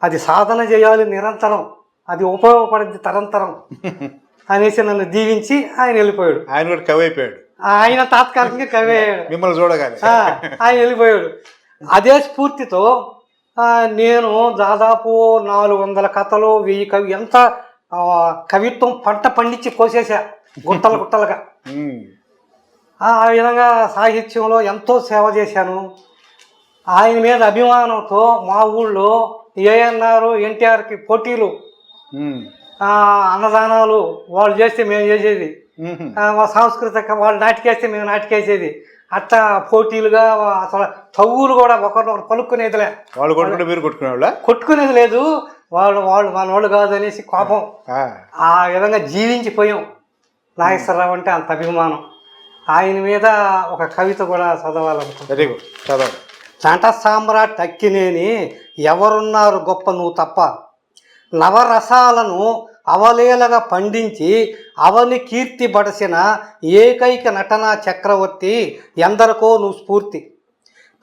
అది సాధన చేయాలి నిరంతరం, అది ఉపయోగపడింది తరంతరం అనేసి నన్ను దీవించి ఆయన వెళ్ళిపోయాడు. ఆయన కూడా కవి అయిపోయాడు. ఆయన తాత్కాలికంగా కవి అయ్యాడు. మిమ్మల్ని చూడగానే ఆయన వెళ్ళిపోయాడు. అదే స్ఫూర్తితో నేను దాదాపు 400 కథలు, 1000 కవి, ఎంత కవిత్వం పంట పండించి కోసేసా గుట్టలుగా. ఆ విధంగా సాహిత్యంలో ఎంతో సేవ చేశాను. ఆయన మీద అభిమానంతో మా ఊళ్ళో ఏఎన్ఆర్, ఎన్టీఆర్కి పోటీలు, అన్నదానాలు వాళ్ళు చేస్తే మేము చేసేది, సాంస్కృతిక వాళ్ళు నాటికేస్తే మేము నాటికేసేది. అట్లా పోటీలుగా అసలు తవ్వులు కూడా ఒకరినొకరు పలుక్కునేదిలే. వాళ్ళు కొట్టుకుంటే మీరు కొట్టుకునేవాళ్ళ? కొట్టుకునేది లేదు. వాళ్ళు మన వాళ్ళు కాదనేసి కోపం. ఆ విధంగా జీవించిపోయాం. నాగేశ్వరరావు అంటే అంత అభిమానం. ఆయన మీద ఒక కవిత కూడా చదవాలనుకుంటున్నాను. వెరీ గుడ్, చదవండి. నట సామ్రాట్ అక్కినేని ఎవరున్నారు గొప్ప నువ్వు తప్ప, నవరసాలను అవలేలగా పండించి అవని కీర్తి బడసిన ఏకైక నటనా చక్రవర్తి, ఎందరికో నువ్వు స్ఫూర్తి.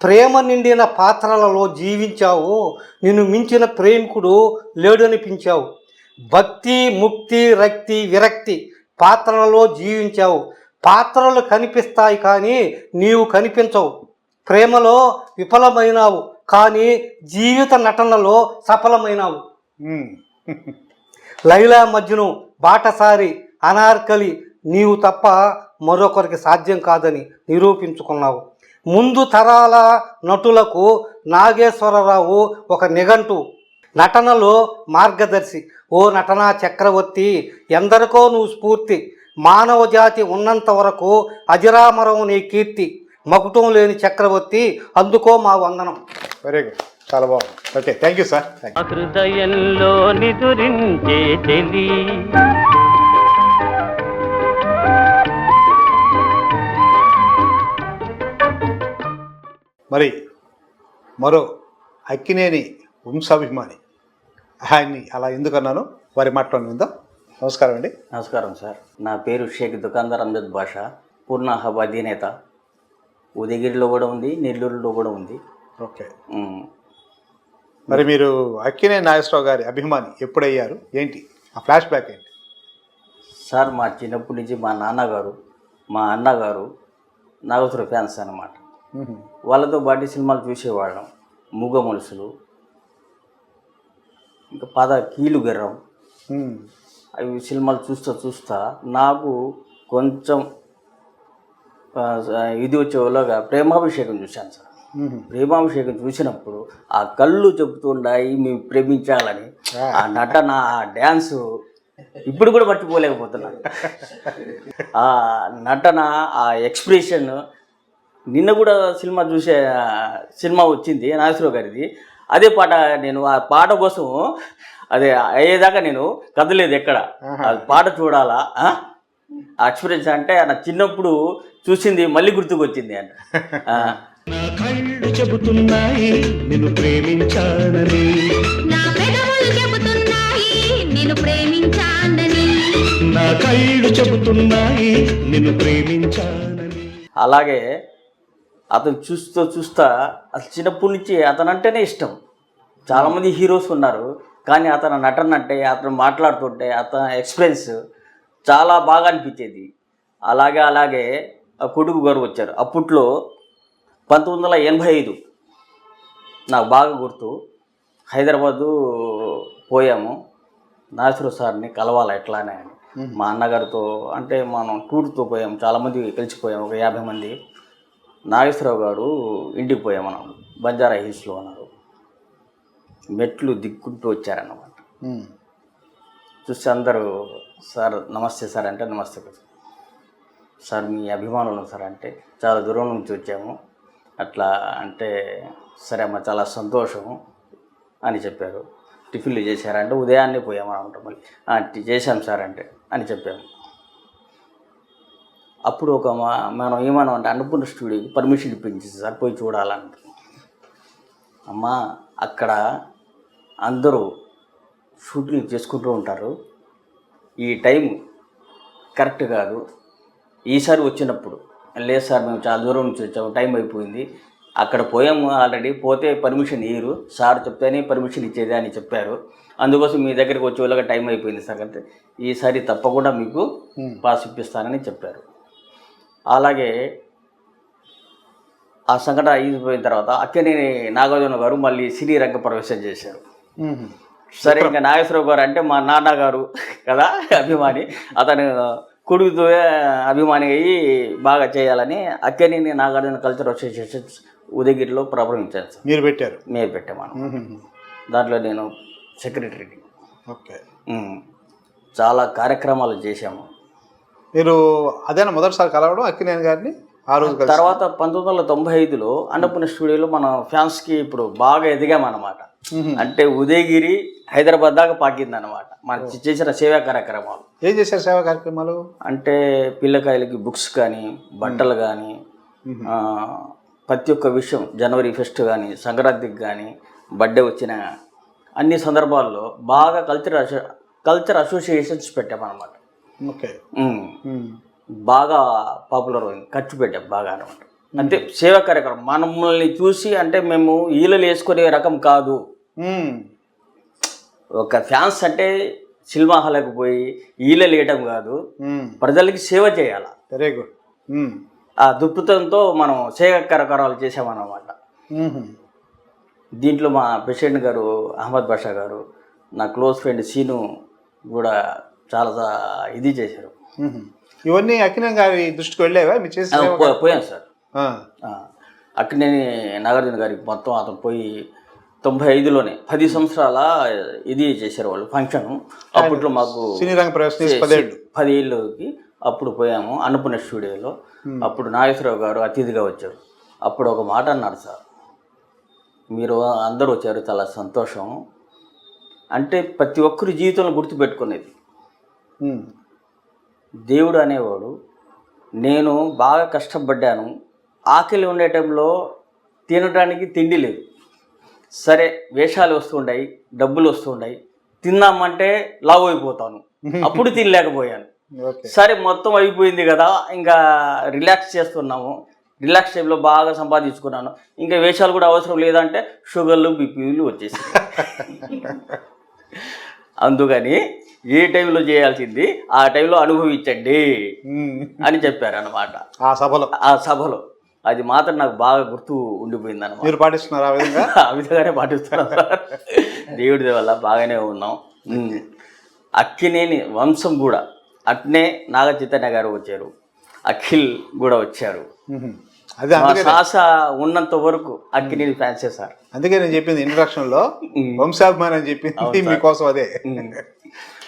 ప్రేమ నిండిన పాత్రలలో జీవించావు, నిన్ను మించిన ప్రేమికుడు లేడనిపించావు. భక్తి, ముక్తి, రక్తి, విరక్తి పాత్రలలో జీవించావు. పాత్రలు కనిపిస్తాయి కానీ నీవు కనిపించవు. ప్రేమలో విఫలమైనావు కానీ జీవిత నటనలో సఫలమైనావు. లైలా మజ్ను, బాటసారి, అనార్కలి నీవు తప్ప మరొకరికి సాధ్యం కాదని నిరూపించుకున్నావు. ముందు తరాల నటులకు నాగేశ్వరరావు ఒక నిఘంటు, నటనలో మార్గదర్శి. ఓ నటనా చక్రవర్తి, ఎందరికో నువ్వు స్ఫూర్తి. మానవ జాతి ఉన్నంత వరకు అజరామరం నీ కీర్తి. మకుటం లేని చక్రవర్తి, అందుకో మా వందనం. వెరీ గుడ్, చాలా బాగుంది. Okay, thank you sir. హృదయంలో నిదురించే తెలి మరి మరో అక్కినేని వంశాభిమాని. ఆయన్ని అలా ఎందుకన్నాను వారి మాటలో విందాం. నమస్కారం అండి. నమస్కారం సార్. నా పేరు షేక్ దుకాందార్ అమ్జద్ బాషా, పూర్ణ హబ్ అధినేత. ఉదయగిరిలో కూడా ఉంది, నెల్లూరులో కూడా ఉంది. ఓకే. మరి మీరు అక్కినేని నాగేశ్వరరావు గారి అభిమాని ఎప్పుడయ్యారు, ఏంటి ఆ ఫ్లాష్ బ్యాక్ ఏంటి? సార్ మా చిన్నప్పటి నుంచి మా నాన్నగారు, మా అన్నగారు నాగేశ్వర ఫ్యాన్స్ అన్నమాట. వాళ్ళతో పాటు సినిమాలు చూసేవాళ్ళం. మూగ మనుషులు, ఇంకా కీలు గుర్రం, అవి సినిమాలు చూస్తా నాకు కొంచెం ఇది వచ్చేలాగా ప్రేమాభిషేకం చూశాను సార్. ప్రేమాభిషేకం చూసినప్పుడు ఆ కళ్ళు చెబుతున్నాయి మేము ప్రేమించాలని. ఆ నటన, ఆ డ్యాన్సు ఇప్పుడు కూడా మర్చిపోలేకపోతున్నాను. ఆ నటన, ఆ ఎక్స్ప్రెషన్. నిన్న కూడా సినిమా వచ్చింది నాగేశ్వరరావు గారిది. అదే పాట నేను ఆ పాట కోసం అదే అయ్యేదాకా నేను కదలేదు ఎక్కడ. ఆ పాట చూడాలా, ఆ ఎక్స్పీరియన్స్ అంటే నా చిన్నప్పుడు చూసింది మళ్ళీ గుర్తుకొచ్చింది అంట. నా కళ్ళు చెబుతున్నాయి నిన్ను ప్రేమించానని, నా పెదవులు చెబుతున్నాయి నిన్ను ప్రేమించానని, నా కళ్ళు చెబుతున్నాయి నిన్ను ప్రేమించానని. అలాగే అతను చూస్తా అసలు చిన్నప్పటి నుంచి అతనంటేనే ఇష్టం. చాలామంది హీరోస్ ఉన్నారు, కానీ అతను నటన అంటే, అతను మాట్లాడుతుంటే అతని ఎక్స్పీరియన్స్ చాలా బాగా అనిపించేది. అలాగే ఆ కొడుకు గారు వచ్చారు అప్పట్లో 1985 నాకు బాగా గుర్తు. హైదరాబాదు పోయాము, నాగేశ్వరరావు సార్ని కలవాలి ఎట్లానే అని. మా అన్నగారితో అంటే మనం టూర్తో పోయాము, చాలామంది కలిసిపోయాము, ఒక 50 మంది. నాగేశ్వరరావు గారు ఇంటికి పోయామన్నాడు, బంజారా హిల్స్లో ఉన్నారు. మెట్లు దిక్కుంటూ వచ్చారన్నమాట. చూస్తే అందరూ సార్ నమస్తే సార్ అంటే నమస్తే సార్ మీ అభిమానులు సార్ అంటే చాలా దూరం నుంచి వచ్చాము అట్లా అంటే సరే అమ్మ చాలా సంతోషం అని చెప్పారు. టిఫిన్లు చేశారంటే ఉదయాన్నే పోయామన్నమాట. మళ్ళీ చేశాం సార్ అంటే అని చెప్పాము. అప్పుడు మనం ఏమన్నా అంటే అన్నపూర్ణ స్టూడియోకి పర్మిషన్ ఇప్పించింది సార్, పోయి చూడాలంటే. అమ్మ అక్కడ అందరూ షూటింగ్ చేసుకుంటూ ఉంటారు, ఈ టైం కరెక్ట్ కాదు. ఈసారి వచ్చినప్పుడు లేదు సార్ మేము చాలా దూరం నుంచి వచ్చాము, టైం అయిపోయింది, అక్కడ పోయాము ఆల్రెడీ, పోతే పర్మిషన్ ఇయ్యరు, సార్ చెప్తేనే పర్మిషన్ ఇచ్చేది అని చెప్పారు. అందుకోసం మీ దగ్గరికి వచ్చేలాగా టైం అయిపోయింది సార్ అంటే ఈసారి తప్పకుండా మీకు పాస్ ఇప్పిస్తానని చెప్పారు. అలాగే ఆ సంఘటన అయిపోయిన తర్వాత అక్కినేని నాగార్జున గారు మళ్ళీ సినీ రంగ ప్రవేశం చేశారు. సరే ఇంకా నాగేశ్వరరావు గారు అంటే మా నాన్నగారు కదా అభిమాని, అతను కొడుకుతో అభిమాని అయ్యి బాగా చేయాలని అక్కినేని నాగార్జున కల్చర్ అసోసియేషన్ ఉదయగిరిలో ప్రారంభించాను సార్. మీరు పెట్టారు? మేము పెట్టాము. దాంట్లో నేను సెక్రటరీ. ఓకే. చాలా కార్యక్రమాలు చేశాము. మీరు అదేనా మొదటిసారి కలవడం అక్కినేని గారిని? ఆ రోజు తర్వాత 1995లో అన్నపూర్ణ స్టూడియోలో మన ఫ్యాన్స్కి ఇప్పుడు బాగా ఎదిగామన్నమాట. అంటే ఉదయగిరి హైదరాబాద్ దాకా పాకింది అనమాట మనం చేసిన సేవా కార్యక్రమాలు. ఏం చేశారు సేవా కార్యక్రమాలు? అంటే పిల్లకాయలకి బుక్స్ కానీ, బట్టలు కానీ, ప్రతి ఒక్క విషయం, జనవరి ఫెస్ట్ కానీ, సంక్రాంతికి కానీ, బర్త్డే వచ్చిన అన్ని సందర్భాల్లో బాగా కల్చర్ అసోసియేషన్స్ పెట్టామన్నమాట. ఓకే. బాగా పాపులర్ అయింది, ఖర్చు పెట్టాం బాగా అనమాట. అంటే సేవా కార్యక్రమం మనల్ని చూసి అంటే మేము ఈలలు వేసుకునే రకం కాదు. ఒక ఫ్యాన్స్ అంటే సినిమా హాల్కి పోయి ఈలలు వేయటం కాదు, ప్రజలకి సేవ చేయాలి. Very good. ఆ దృక్పథంతో మనం సేవా కార్యక్రమాలు చేసామన్నమాట. దీంట్లో మా ప్రెసిడెంట్ గారు అహ్మద్ బాషా గారు, నా క్లోజ్ ఫ్రెండ్ సీను కూడా చాలా ఇది చేశారు. ఇవన్నీ అక్కినేని గారి దృష్టికి వెళ్ళేవా మీరు చేసి? పోయాను సార్. అక్కినేని నాగార్జున గారికి మొత్తం అతను పోయి 95లోనే 10 సంవత్సరాల ఇది చేశారు వాళ్ళు ఫంక్షన్. అప్పట్లో మాకు సినీ రంగ ప్రవేశం 10 ఏళ్ళకి అప్పుడు పోయాము అన్నపూర్ణ స్టూడియోలో. అప్పుడు నాగేశ్వరరావు గారు అతిథిగా వచ్చారు. అప్పుడు ఒక మాట అన్నారు సార్, మీరు అందరూ వచ్చారు చాలా సంతోషం, అంటే ప్రతి ఒక్కరి జీవితంలో గుర్తుపెట్టుకునేది దేవుడు అనేవాడు. నేను బాగా కష్టపడ్డాను, ఆకలి ఉండే టైంలో తినడానికి తిండి లేదు, సరే వేషాలు వస్తుంటాయి, డబ్బులు వస్తుంటాయి, తిన్నామంటే లావు అయిపోతాను. అప్పుడు తినలేకపోయాను. ఓకే. సరే మొత్తం అయిపోయింది కదా, ఇంకా రిలాక్స్ చేస్తున్నాము. రిలాక్స్ టైంలో బాగా సంపాదించుకున్నాను, ఇంకా వేషాలు కూడా అవసరం లేదంటే షుగర్లు బీపీలు వచ్చేసాయి. అందుకని ఏ టైంలో చేయాల్సింది ఆ టైంలో అనుభవించండి అని చెప్పారు అన్నమాట ఆ సభలో. అది మాత్రం నాకు బాగా గుర్తు ఉండిపోయింది అన్నమాట. మీరు పాటిస్తున్నారు ఆ విధంగా? ఆ విధంగానే పాటిస్తున్నాం సార్. దేవుడి వల్ల బాగానే ఉన్నాం. అక్కినేని వంశం కూడా అట్నే నాగ చైతన్య గారు వచ్చారు, అఖిల్ కూడా వచ్చారు. అదే శ్వాస ఉన్నంత వరకు అక్కినేని ఫ్యాన్సే సార్. అందుకే నేను చెప్పింది ఇంట్రడక్షన్ లో వంశాభిమానం అని చెప్పింది మీకోసం. అదే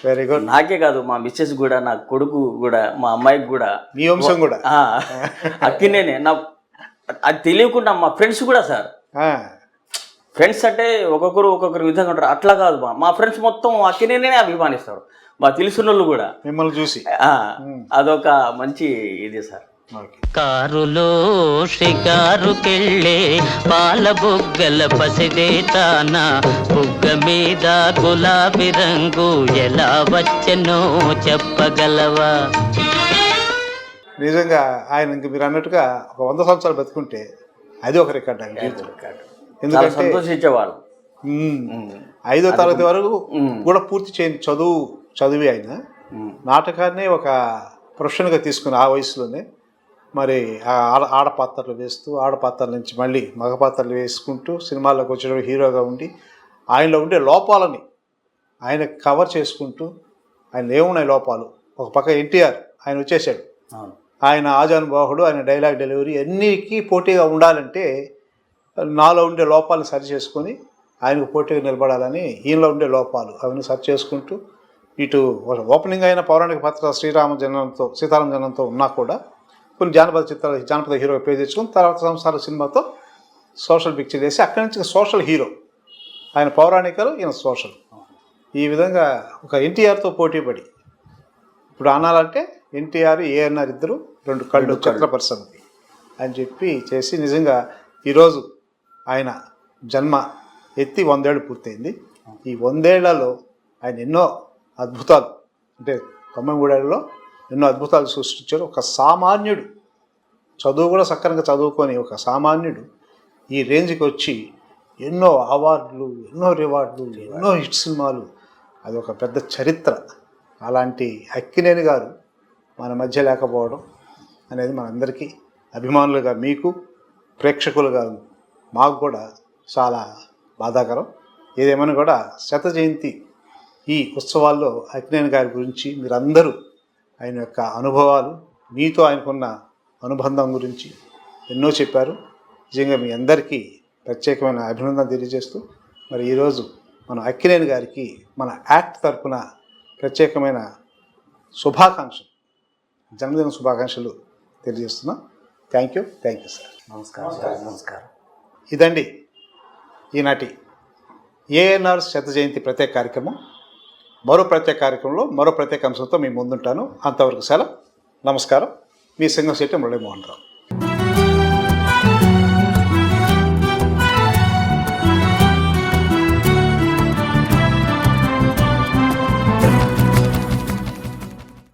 వెరీ గుడ్. నాకే కాదు, మా మిస్సెస్ కూడా, నా కొడుకు కూడా, మా అమ్మాయికి కూడా, మీ వంశం కూడా అక్కినేనే. నా అది తెలియకుండా మా ఫ్రెండ్స్ కూడా సార్. ఫ్రెండ్స్ అంటే ఒక్కొక్కరు విధంగా ఉంటారు, అట్లా కాదు. మా ఫ్రెండ్స్ మొత్తం అక్కినేనే అభిమానిస్తారు, మా తెలిసిన వాళ్ళు కూడా మిమ్మల్ని చూసి. అదొక మంచి ఇది సార్. కారులో షికారుకెళ్ళే పాల బుగ్గల పసిదేతానా, బుగ్గ మీద గులాబీ రంగు ఎలా వచ్చెనో చెప్పగలవా? నిజంగా ఆయన ఇంక మీరు అన్నట్టుగా ఒక 100 సంవత్సరాలు బతుకుంటే అది ఒక రికార్డ్ ఆయన. ఎందుకంటే సంతోషించేవాళ్ళు. 5వ తరగతి వరకు కూడా పూర్తి చేయని చదివి ఆయన నాటకాన్ని ఒక ప్రొఫెషన్గా తీసుకుని ఆ వయసులోనే మరి ఆడపాత్రలు వేస్తూ, ఆడపాత్రల నుంచి మళ్ళీ మగ పాత్రలు వేసుకుంటూ సినిమాల్లోకి వచ్చడం, హీరోగా ఉండి ఆయనలో ఉండే లోపాలని ఆయన కవర్ చేసుకుంటూ, ఆయన ఏమున్నాయి లోపాలు. ఒక పక్క ఎన్టీఆర్ ఆయన వచ్చేసాడు, ఆయన ఆజానుబాహుడు, ఆయన డైలాగ్ డెలివరీ అన్నిటికీ పోటీగా ఉండాలంటే నాలో ఉండే లోపాలను సరి చేసుకొని ఆయనకు పోటీగా నిలబడాలని ఈయనలో ఉండే లోపాలు అవన్నీ సరి చేసుకుంటూ ఇటు ఓపెనింగ్ అయిన పౌరాణిక పాత్ర సీతారామ జనంతో ఉన్నా కూడా కొన్ని జానపద హీరో పేరు తెచ్చుకొని తర్వాత సంవత్సరాల సినిమాతో సోషల్ పిక్చర్ చేసి అక్కడి నుంచి సోషల్ హీరో. ఆయన పౌరాణికలు, ఈయన సోషల్. ఈ విధంగా ఒక ఎన్టీఆర్తో పోటీ పడి ఇప్పుడు అనాలంటే ఎన్టీఆర్, ఏఎన్ఆర్ ఇద్దరు 2 కళ్ళు చిత్రపరిశ్రమకి అని చెప్పి చేసి నిజంగా ఈరోజు ఆయన జన్మ ఎత్తి 100 ఏళ్ళు పూర్తయింది. ఈ 100 ఏళ్లలో ఆయన ఎన్నో అద్భుతాలు, అంటే 93 ఏళ్లలో ఎన్నో అద్భుతాలు సృష్టించారు. ఒక సామాన్యుడు, చదువు కూడా సక్రమంగా చదువుకొని ఒక సామాన్యుడు ఈ రేంజ్కి వచ్చి ఎన్నో అవార్డులు, ఎన్నో రివార్డులు, ఎన్నో హిట్ సినిమాలు, అది ఒక పెద్ద చరిత్ర. అలాంటి అక్కినేని గారు మన మధ్య లేకపోవడం అనేది మనందరికీ అభిమానులుగా, మీకు ప్రేక్షకులుగా మాకు కూడా చాలా బాధాకరం. ఏదేమైనా కూడా 100వ జయంతి ఈ ఉత్సవాల్లో అక్కినేని గారి గురించి మీరందరూ ఆయన యొక్క అనుభవాలు, మీతో ఆయనకున్న అనుబంధం గురించి ఎన్నో చెప్పారు. నిజంగా మీ అందరికీ ప్రత్యేకమైన అభినందన తెలియజేస్తూ మరి ఈరోజు మనం అక్కినేని గారికి మన యాక్ట్ తరఫున ప్రత్యేకమైన శుభాకాంక్షలు, జన్మదిన శుభాకాంక్షలు తెలియజేస్తున్నాం. Thank you sir. నమస్కారం. ఇదండి ఈనాటి ఏఎన్ఆర్ 100వ జయంతి ప్రత్యేక కార్యక్రమం. మరో ప్రత్యేక కార్యక్రమంలో మరో ప్రత్యేక అంశంతో మీ ముందుంటాను. అంతవరకు సెలవు. నమస్కారం. మీ సింగంశెట్టి మురళీమోహన్ రావు.